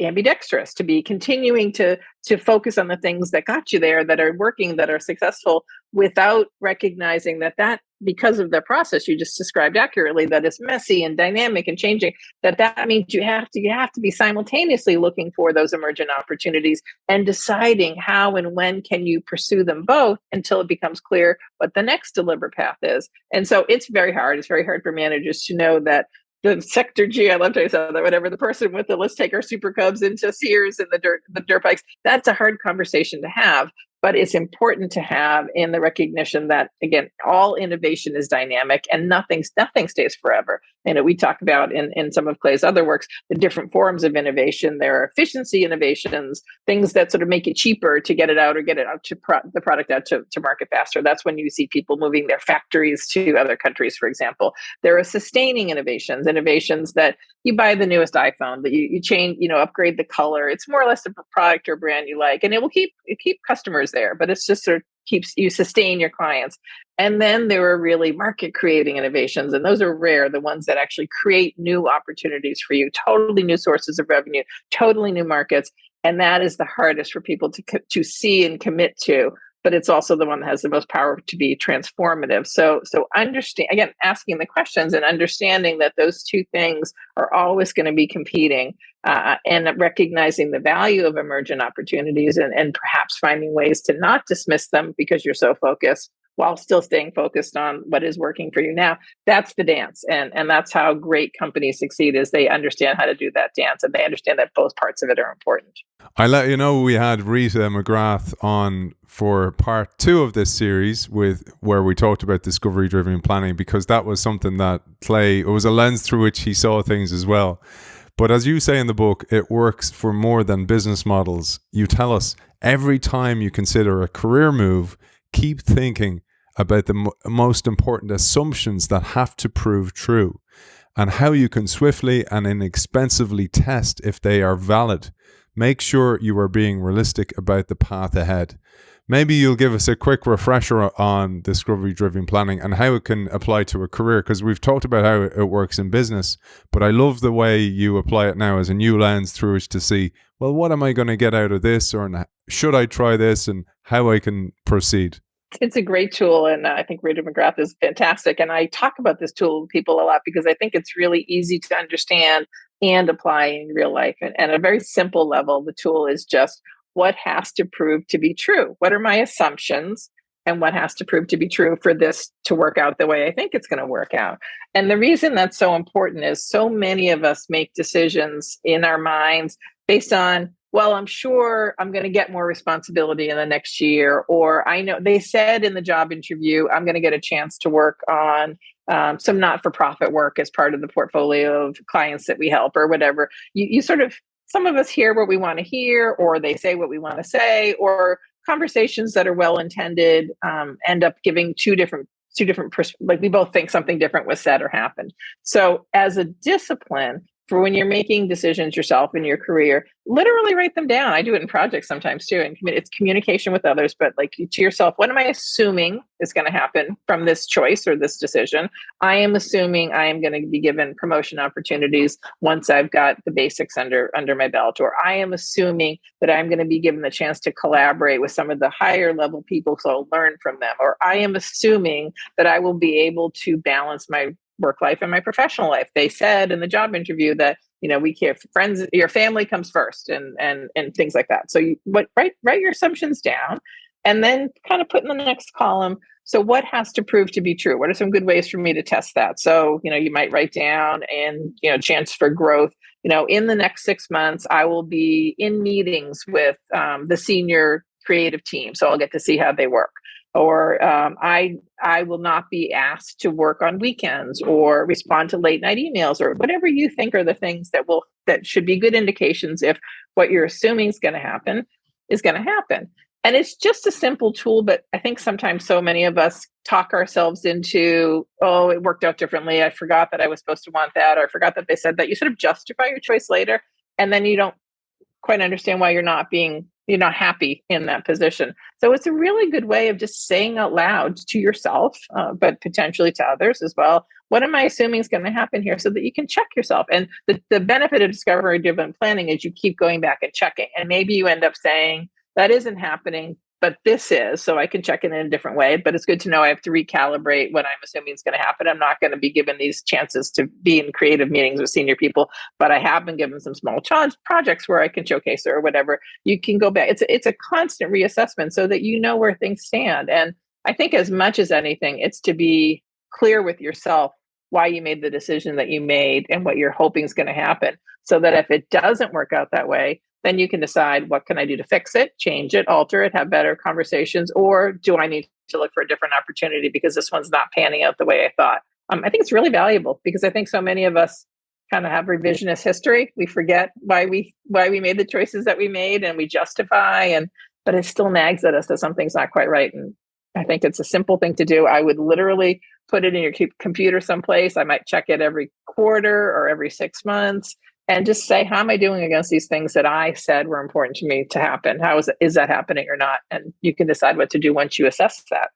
ambidextrous, to be continuing to focus on the things that got you there, that are working, that are successful, without recognizing that because of the process you just described accurately, that is messy and dynamic and changing, that means you have to be simultaneously looking for those emergent opportunities and deciding how and when can you pursue them both until it becomes clear what the next deliberate path is. And so it's very hard. It's very hard for managers to know that the Sector G, I love to say that, whatever, the person with the let's take our super cubs into Sears and the dirt bikes, that's a hard conversation to have. But it's important to have in the recognition that, again, all innovation is dynamic and nothing stays forever. And we talk about in some of Clay's other works, the different forms of innovation. There are efficiency innovations, things that sort of make it cheaper to get it out or get it out to the product out to market faster. That's when you see people moving their factories to other countries, for example. There are sustaining innovations that you buy the newest iPhone, that you change, upgrade the color. It's more or less a product or brand you like, and it will keep customers there, but it's just sort of keeps you sustain your clients. And then there are really market creating innovations, and those are rare, the ones that actually create new opportunities for you, totally new sources of revenue, totally new markets. And that is the hardest for people to see and commit to, but it's also the one that has the most power to be transformative. So understand, again, asking the questions and understanding that those two things are always going to be competing, and recognizing the value of emergent opportunities and perhaps finding ways to not dismiss them because you're so focused, while still staying focused on what is working for you now. That's the dance. And that's how great companies succeed, is they understand how to do that dance, and they understand that both parts of it are important. I let you know we had Rita McGrath on for part 2 of this series where we talked about discovery-driven planning, because that was something that Clay, it was a lens through which he saw things as well. But as you say in the book, it works for more than business models. You tell us every time you consider a career move, keep thinking about the most important assumptions that have to prove true, and how you can swiftly and inexpensively test if they are valid. Make sure you are being realistic about the path ahead. Maybe you'll give us a quick refresher on discovery-driven planning and how it can apply to a career, because we've talked about how it works in business, but I love the way you apply it now as a new lens through which to see, well, what am I going to get out of this, or should I try this, and how I can proceed. It's a great tool, and I think Rita McGrath is fantastic. And I talk about this tool with people a lot because I think it's really easy to understand and apply in real life. And at a very simple level, the tool is just what has to prove to be true. What are my assumptions, and what has to prove to be true for this to work out the way I think it's going to work out? And the reason that's so important is so many of us make decisions in our minds based on, well, I'm sure I'm going to get more responsibility in the next year, or I know they said in the job interview, I'm going to get a chance to work on some not-for-profit work as part of the portfolio of clients that we help, or whatever. You sort of, some of us hear what we want to hear, or they say what we want to say, or conversations that are well-intended end up giving two different like we both think something different was said or happened. So as a discipline, for when you're making decisions yourself in your career, literally write them down. I do it in projects sometimes too. And it's communication with others, but like to yourself, what am I assuming is going to happen from this choice or this decision? I am assuming I am going to be given promotion opportunities once I've got the basics under my belt, or I am assuming that I'm going to be given the chance to collaborate with some of the higher level people so I'll learn from them, or I am assuming that I will be able to balance my work life and my professional life. They said in the job interview that, we care, friends, your family comes first, and things like that. So write your assumptions down, and then kind of put in the next column, so what has to prove to be true? What are some good ways for me to test that? So, you might write down, and, chance for growth. In the next 6 months, I will be in meetings with the senior creative team, so I'll get to see how they work. Or I will not be asked to work on weekends or respond to late night emails, or whatever you think are the things that should be good indications if what you're assuming is going to happen is going to happen. And it's just a simple tool, but I think sometimes so many of us talk ourselves into, oh, it worked out differently. I forgot that I was supposed to want that, or I forgot that they said that. You sort of justify your choice later, and then you don't quite understand why you're not happy in that position. So it's a really good way of just saying out loud to yourself, but potentially to others as well, what am I assuming is going to happen here, so that you can check yourself. And the benefit of discovery-driven planning is you keep going back and checking. And maybe you end up saying, that isn't happening, but this is, so I can check it in a different way. But it's good to know I have to recalibrate what I'm assuming is going to happen. I'm not going to be given these chances to be in creative meetings with senior people, but I have been given some small projects where I can showcase or whatever. You can go back. It's a constant reassessment so that you know where things stand. And I think as much as anything, it's to be clear with yourself why you made the decision that you made and what you're hoping is going to happen, so that if it doesn't work out that way, then you can decide, what can I do to fix it, change it, alter it, have better conversations, or do I need to look for a different opportunity because this one's not panning out the way I thought? I think it's really valuable, because I think so many of us kind of have revisionist history. We forget why we made the choices that we made, and we justify, but it still nags at us that something's not quite right. And I think it's a simple thing to do. I would literally put it in your computer someplace. I might check it every quarter or every 6 months, and just say, how am I doing against these things that I said were important to me to happen? How is that happening or not? And you can decide what to do once you assess that.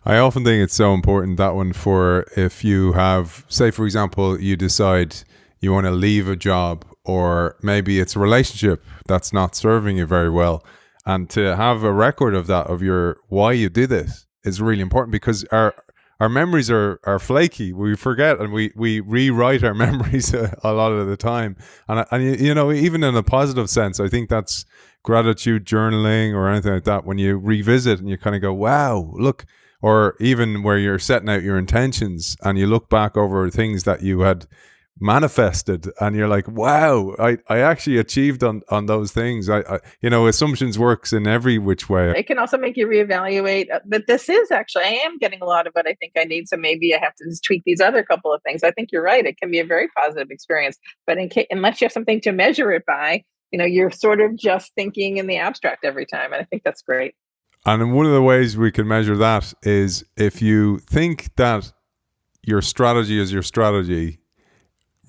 I often think it's so important, that one, for if you have, say, for example, you decide you want to leave a job, or maybe it's a relationship that's not serving you very well. And to have a record of that, of your why you did it, is really important, because our memories are flaky. We forget, and we rewrite our memories a lot of the time. And even in a positive sense, I think that's gratitude journaling or anything like that. When you revisit and you kind of go, wow, look, or even where you're setting out your intentions and you look back over things that you had manifested, and you're like, wow, I actually achieved on those things. Assumptions works in every which way. It can also make you reevaluate, but this is actually, I am getting a lot of what I think I need, so maybe I have to just tweak these other couple of things. I think you're right. It can be a very positive experience, but unless you have something to measure it by, you're sort of just thinking in the abstract every time. And I think that's great. And one of the ways we can measure that is, if you think that your strategy is your strategy,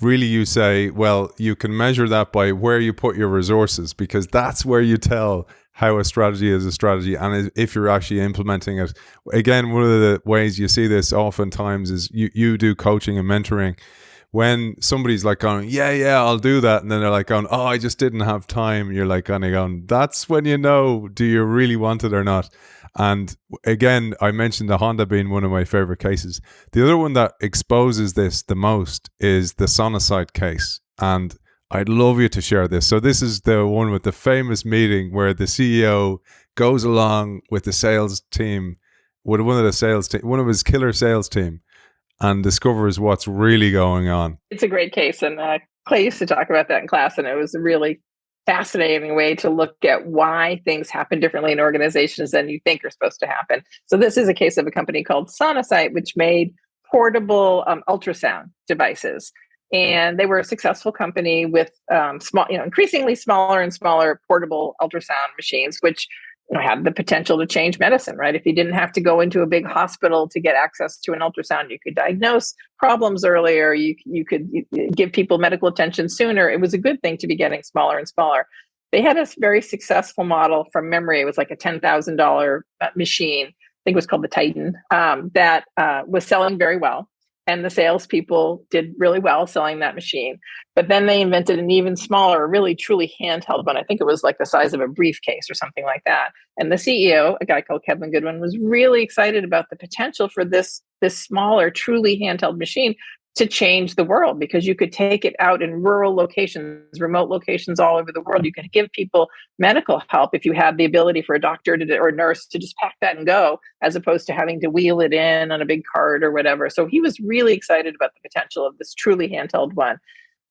really you say, well, you can measure that by where you put your resources, because that's where you tell how a strategy is a strategy, and if you're actually implementing it. Again, one of the ways you see this oftentimes is you do coaching and mentoring. When somebody's like going, yeah, I'll do that, and then they're like going, oh, I just didn't have time. You're like kind of going, that's when you know, do you really want it or not? And again, I mentioned the Honda being one of my favorite cases. The other one that exposes this the most is the Sonosite case. And I'd love you to share this. So this is the one with the famous meeting where the CEO goes along with the sales team, with one of his killer sales team, and discovers what's really going on. It's a great case. And Clay used to talk about that in class, and it was a really fascinating way to look at why things happen differently in organizations than you think are supposed to happen. So this is a case of a company called Sonosite, which made portable ultrasound devices. And they were a successful company with increasingly smaller and smaller portable ultrasound machines, which had the potential to change medicine, right? If you didn't have to go into a big hospital to get access to an ultrasound, you could diagnose problems earlier. You could give people medical attention sooner. It was a good thing to be getting smaller and smaller. They had a very successful model from memory. It was like a $10,000 machine. I think it was called the Titan, that was selling very well. And the salespeople did really well selling that machine. But then they invented an even smaller, really truly handheld one. I think it was like the size of a briefcase or something like that. And the CEO, a guy called Kevin Goodwin, was really excited about the potential for this smaller, truly handheld machine. to change the world, because you could take it out in rural locations, remote locations all over the world. You could give people medical help if you had the ability for a doctor or a nurse to just pack that and go, as opposed to having to wheel it in on a big cart or whatever. So he was really excited about the potential of this truly handheld one.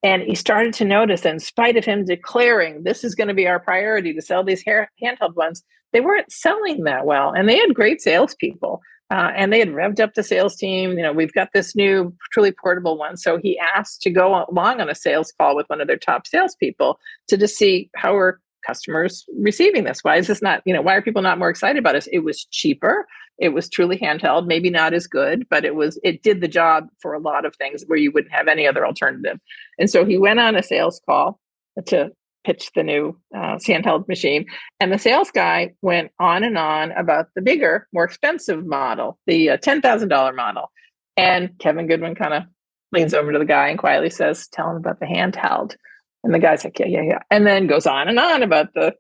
And he started to notice that in spite of him declaring this is going to be our priority to sell these handheld ones, they weren't selling that well. And they had great salespeople. And they had revved up the sales team. We've got this new truly portable one. So he asked to go along on a sales call with one of their top salespeople to just see how are customers receiving this. Why is this not, why are people not more excited about it? It was cheaper. It was truly handheld, maybe not as good, but it did the job for a lot of things where you wouldn't have any other alternative. And so he went on a sales call to pitch the new handheld machine. And the sales guy went on and on about the bigger, more expensive model, the $10,000 model. And Kevin Goodwin kind of leans over to the guy and quietly says, tell him about the handheld. And the guy's like, yeah. And then goes on and on about the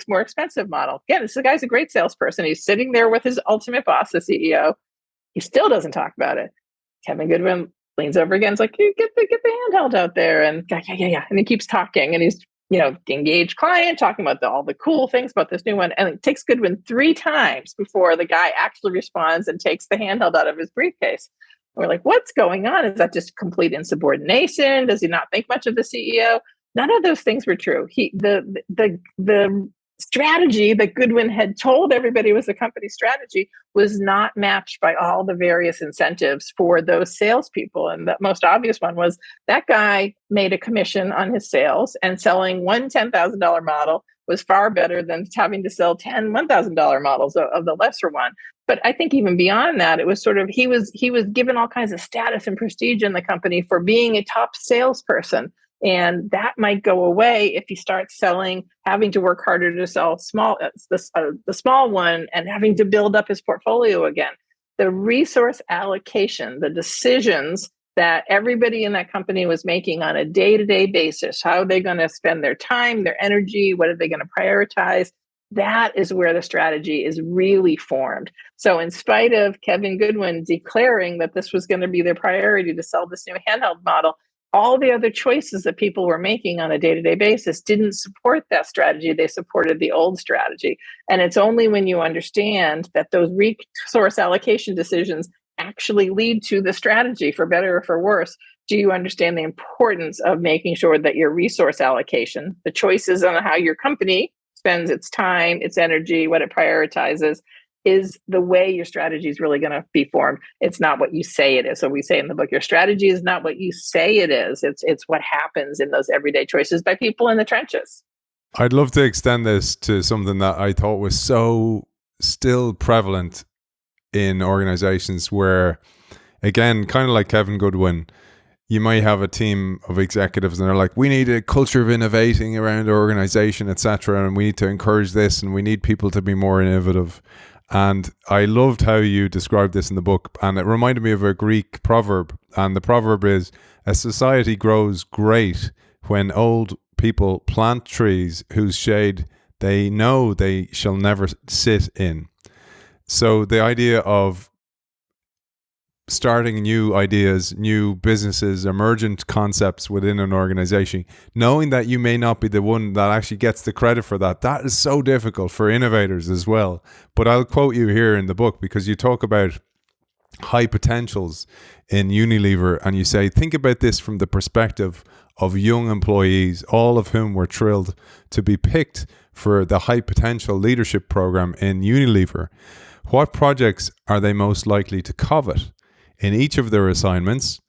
more expensive model. Again, this guy's a great salesperson. He's sitting there with his ultimate boss, the CEO. He still doesn't talk about it. Kevin Goodwin leans over again. It's like, get the handheld out there. And yeah. And he keeps talking. And he's engaged client, talking about all the cool things about this new one. And it takes Goodwin 3 times before the guy actually responds and takes the handheld out of his briefcase. And we're like, what's going on? Is that just complete insubordination? Does he not think much of the CEO? None of those things were true. The strategy that Goodwin had told everybody was the company's strategy was not matched by all the various incentives for those salespeople. And the most obvious one was that guy made a commission on his sales, and selling one $10,000 model was far better than having to sell 10 $1,000 models of the lesser one. But I think even beyond that, it was sort of, he was given all kinds of status and prestige in the company for being a top salesperson. And that might go away if he starts having to work harder to sell the small one, and having to build up his portfolio again. The resource allocation, the decisions that everybody in that company was making on a day-to-day basis, how are they going to spend their time, their energy, what are they going to prioritize? That is where the strategy is really formed. So in spite of Kevin Goodwin declaring that this was going to be their priority to sell this new handheld model, all the other choices that people were making on a day-to-day basis didn't support that strategy. They supported the old strategy. And it's only when you understand that those resource allocation decisions actually lead to the strategy, for better or for worse, do you understand the importance of making sure that your resource allocation, the choices on how your company spends its time, its energy, what it prioritizes, is the way your strategy is really going to be formed. It's not what you say it is. So we say in the book, your strategy is not what you say it is. It's what happens in those everyday choices by people in the trenches. I'd love to extend this to something that I thought was so still prevalent in organizations where, again, kind of like Kevin Goodwin, you might have a team of executives and they're like, we need a culture of innovating around our organization, etc. And we need to encourage this, and we need people to be more innovative. And I loved how you described this in the book, and it reminded me of a Greek proverb. And the proverb is, a society grows great when old people plant trees whose shade they know they shall never sit in. So the idea of starting new ideas, new businesses, emergent concepts within an organization, knowing that you may not be the one that actually gets the credit for that, that is so difficult for innovators as well. But I'll quote you here in the book, because you talk about high potentials in Unilever, and you say, think about this from the perspective of young employees, all of whom were thrilled to be picked for the high potential leadership program in Unilever. What projects are they most likely to covet? In each of their assignments,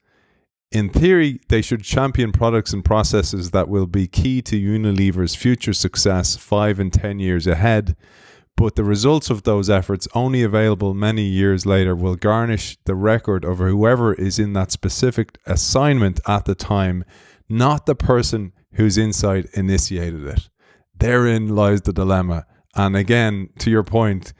in theory, they should champion products and processes that will be key to Unilever's future success 5 and 10 years ahead. But the results of those efforts, only available many years later, will garnish the record of whoever is in that specific assignment at the time, not the person whose insight initiated it. Therein lies the dilemma. And again, to your point,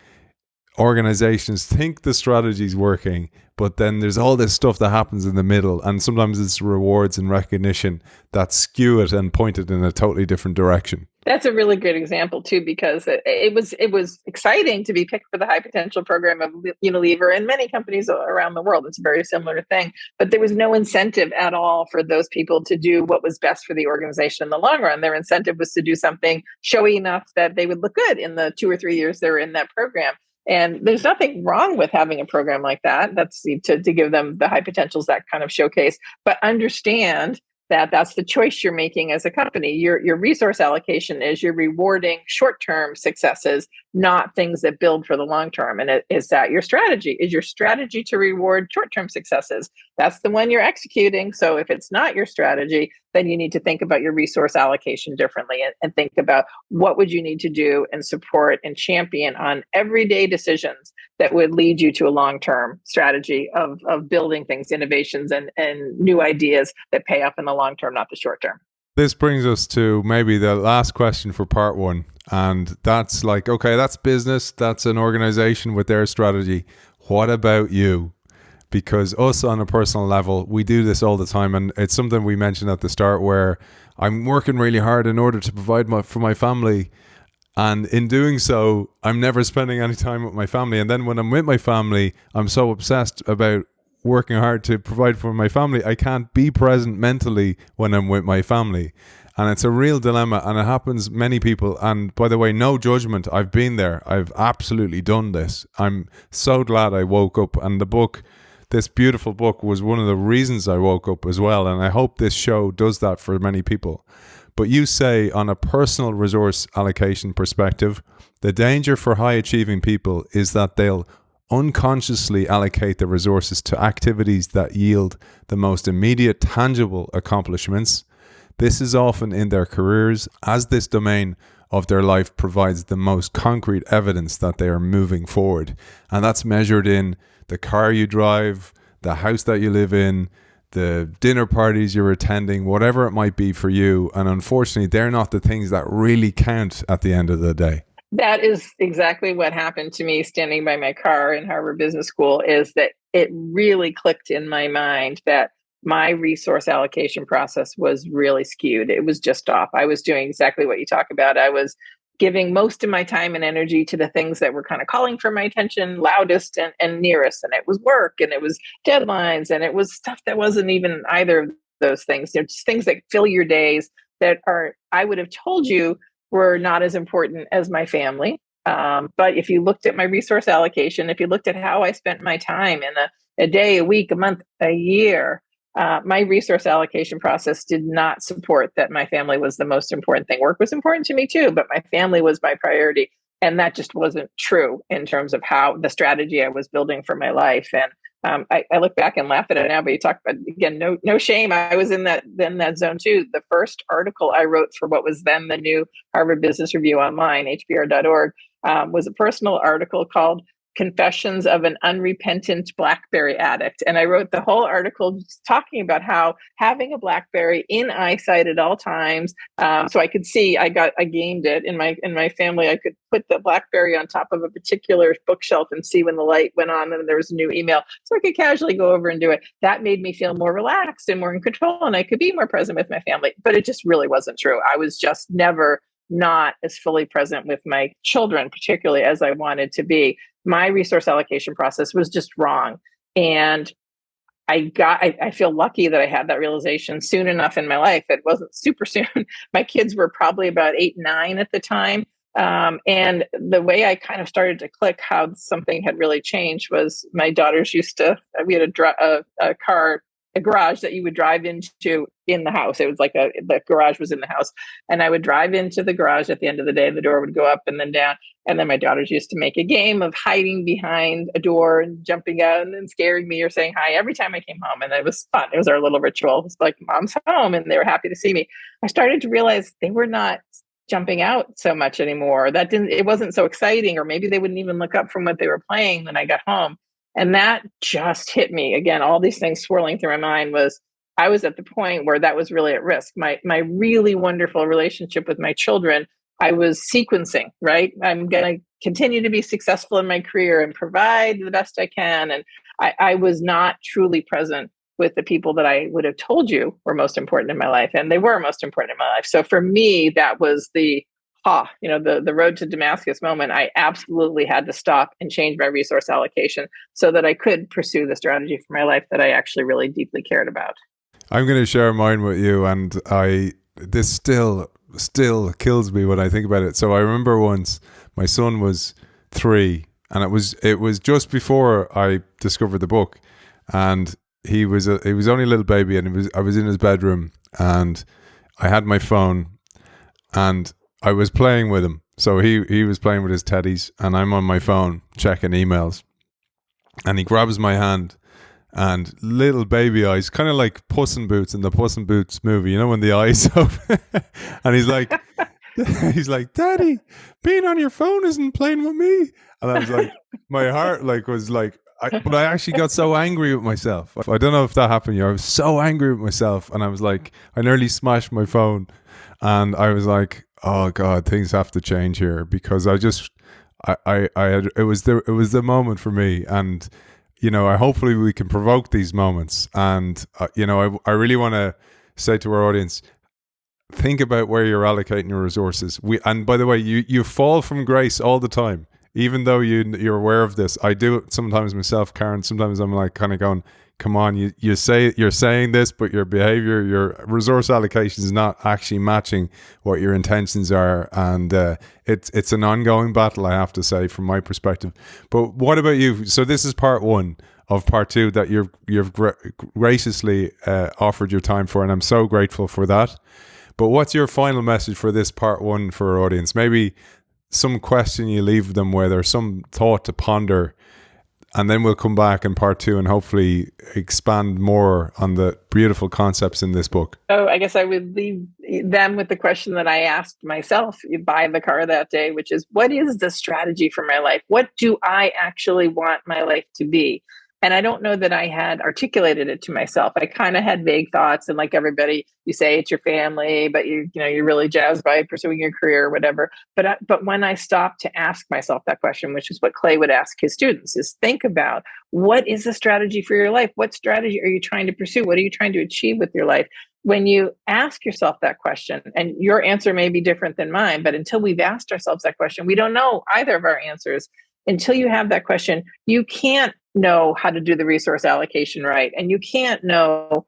organizations think the strategy is working, but then there's all this stuff that happens in the middle, and sometimes it's rewards and recognition that skew it and point it in a totally different direction. That's a really good example too, because it was exciting to be picked for the high potential program of Unilever and many companies around the world. It's a very similar thing, but there was no incentive at all for those people to do what was best for the organization in the long run. Their incentive was to do something showy enough that they would look good in the 2 or 3 years they were in that program. And there's nothing wrong with having a program like that. That's to give them the high potentials, that kind of showcase, but understand that that's the choice you're making as a company. Your resource allocation is you're rewarding short-term successes, not things that build for the long term. And is that your strategy? Is your strategy to reward short-term successes? That's the one you're executing. So if it's not your strategy, then you need to think about your resource allocation differently, and think about what would you need to do and support and champion on everyday decisions that would lead you to a long-term strategy of building things, innovations, and new ideas that pay off in the long term, not the short term. This brings us to maybe the last question for part one. And that's like, okay, that's business. That's an organization with their strategy. What about you? Because us on a personal level, we do this all the time. And it's something we mentioned at the start, where I'm working really hard in order to provide for my family. And in doing so, I'm never spending any time with my family. And then when I'm with my family, I'm so obsessed about working hard to provide for my family, I can't be present mentally when I'm with my family. And it's a real dilemma, and it happens many people. And by the way, no judgment. I've been there. I've absolutely done this. I'm so glad I woke up. And the book, this beautiful book, was one of the reasons I woke up as well. And I hope this show does that for many people. But you say, on a personal resource allocation perspective, the danger for high achieving people is that they'll unconsciously allocate the resources to activities that yield the most immediate tangible accomplishments. This is often in their careers, as this domain of their life provides the most concrete evidence that they are moving forward. And that's measured in the car you drive, the house that you live in, the dinner parties you're attending, whatever it might be for you. And unfortunately, they're not the things that really count at the end of the day. That is exactly what happened to me standing by my car in Harvard Business School, is that it really clicked in my mind that my resource allocation process was really skewed. It was just off. I was doing exactly what you talk about. I was giving most of my time and energy to the things that were kind of calling for my attention loudest and nearest. And it was work, and it was deadlines, and it was stuff that wasn't even either of those things. They're just things that fill your days that are, I would have told you, were not as important as my family. But if you looked at my resource allocation, if you looked at how I spent my time in a day, a week, a month, a year, my resource allocation process did not support that my family was the most important thing. Work was important to me too, but my family was my priority. And that just wasn't true in terms of how the strategy I was building for my life. And I look back and laugh at it now, but you talk about, again, no shame. I was in that zone too. The first article I wrote for what was then the new Harvard Business Review Online, hbr.org, was a personal article called Confessions of an Unrepentant BlackBerry Addict. And I wrote the whole article just talking about how having a BlackBerry in eyesight at all times, so I could see, I gamed it in my family. I could put the BlackBerry on top of a particular bookshelf and see when the light went on and there was a new email. So I could casually go over and do it. That made me feel more relaxed and more in control, and I could be more present with my family. But it just really wasn't true. I was just never not as fully present with my children, particularly as I wanted to be. My resource allocation process was just wrong. And I feel lucky that I had that realization soon enough in my life. It wasn't super soon. My kids were probably about 8, 9 at the time. And the way I kind of started to click how something had really changed was my daughters we had a garage that you would drive into in the house. It was like the garage was in the house. And I would drive into the garage at the end of the day. The door would go up and then down. And then my daughters used to make a game of hiding behind a door and jumping out and then scaring me or saying hi every time I came home. And it was fun. It was our little ritual. It was like, Mom's home. And they were happy to see me. I started to realize they were not jumping out so much anymore. It wasn't so exciting, or maybe they wouldn't even look up from what they were playing when I got home. And that just hit me. Again, all these things swirling through my mind I was at the point where that was really at risk. My really wonderful relationship with my children, I was sequencing, right? I'm going to continue to be successful in my career and provide the best I can. And I was not truly present with the people that I would have told you were most important in my life. And they were most important in my life. So for me, that was the the road to Damascus moment, I absolutely had to stop and change my resource allocation so that I could pursue the strategy for my life that I actually really deeply cared about. I'm going to share mine with you, and this still kills me when I think about it. So I remember once my son was 3, and it was just before I discovered the book, and he was only a little baby, and I was in his bedroom, and I had my phone, and I was playing with him. So he was playing with his teddies, and I'm on my phone checking emails, and he grabs my hand, and little baby eyes, kind of like Puss in Boots in the Puss in Boots movie, when the eyes open, and he's like, Daddy, being on your phone isn't playing with me. And I was like, my heart but I actually got so angry with myself. I don't know if that happened to you. I was so angry with myself, and I was like, I nearly smashed my phone, and I was like, oh God, things have to change here, because I had, it was the moment for me. And hopefully we can provoke these moments. And, I really want to say to our audience, think about where you're allocating your resources. And by the way, you fall from grace all the time, even though you're aware of this. I do it sometimes myself, Karen. Sometimes I'm like kind of going, come on, you're saying this, but your behavior, your resource allocation is not actually matching what your intentions are. And it's an ongoing battle, I have to say, from my perspective. But what about you? So this is part 1 of part 2 that you've graciously offered your time for, and I'm so grateful for that. But what's your final message for this part 1 for our audience? Maybe some question you leave them with, or some thought to ponder, and then we'll come back in part 2 and hopefully expand more on the beautiful concepts in this book. Oh, I guess I would leave them with the question that I asked myself by the car that day, which is, what is the strategy for my life? What do I actually want my life to be? And I don't know that I had articulated it to myself. I kind of had vague thoughts, and like everybody, you say it's your family, but you're really jazzed by pursuing your career or whatever. But when I stopped to ask myself that question, which is what Clay would ask his students, is think about, what is the strategy for your life? What strategy are you trying to pursue? What are you trying to achieve with your life? When you ask yourself that question, and your answer may be different than mine, but until we've asked ourselves that question, we don't know either of our answers. Until you have that question, you can't know how to do the resource allocation right. And you can't know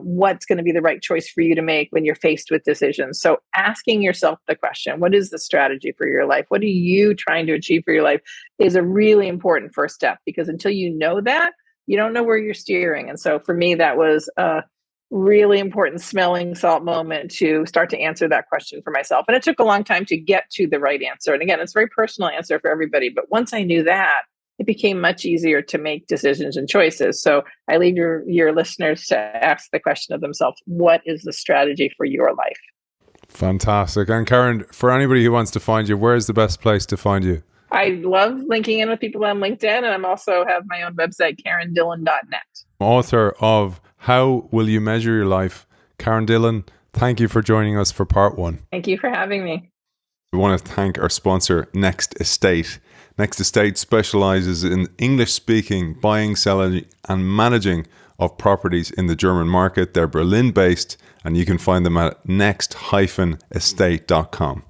what's going to be the right choice for you to make when you're faced with decisions. So asking yourself the question, what is the strategy for your life? What are you trying to achieve for your life, is a really important first step, because until you know that, you don't know where you're steering. And so for me, that was a really important smelling salt moment to start to answer that question for myself. And it took a long time to get to the right answer. And again, it's a very personal answer for everybody. But once I knew that, it became much easier to make decisions and choices. So I leave your listeners to ask the question of themselves, what is the strategy for your life? Fantastic. And Karen, for anybody who wants to find you, where's the best place to find you? I love linking in with people on LinkedIn, and I'm also have my own website, karendillon.net. Author of How Will You Measure Your Life, Karen Dillon, thank you for joining us for part 1. Thank you for having me. We want to thank our sponsor, Next Estate. Next Estate specializes in English-speaking buying, selling, and managing of properties in the German market. They're Berlin-based, and you can find them at next-estate.com.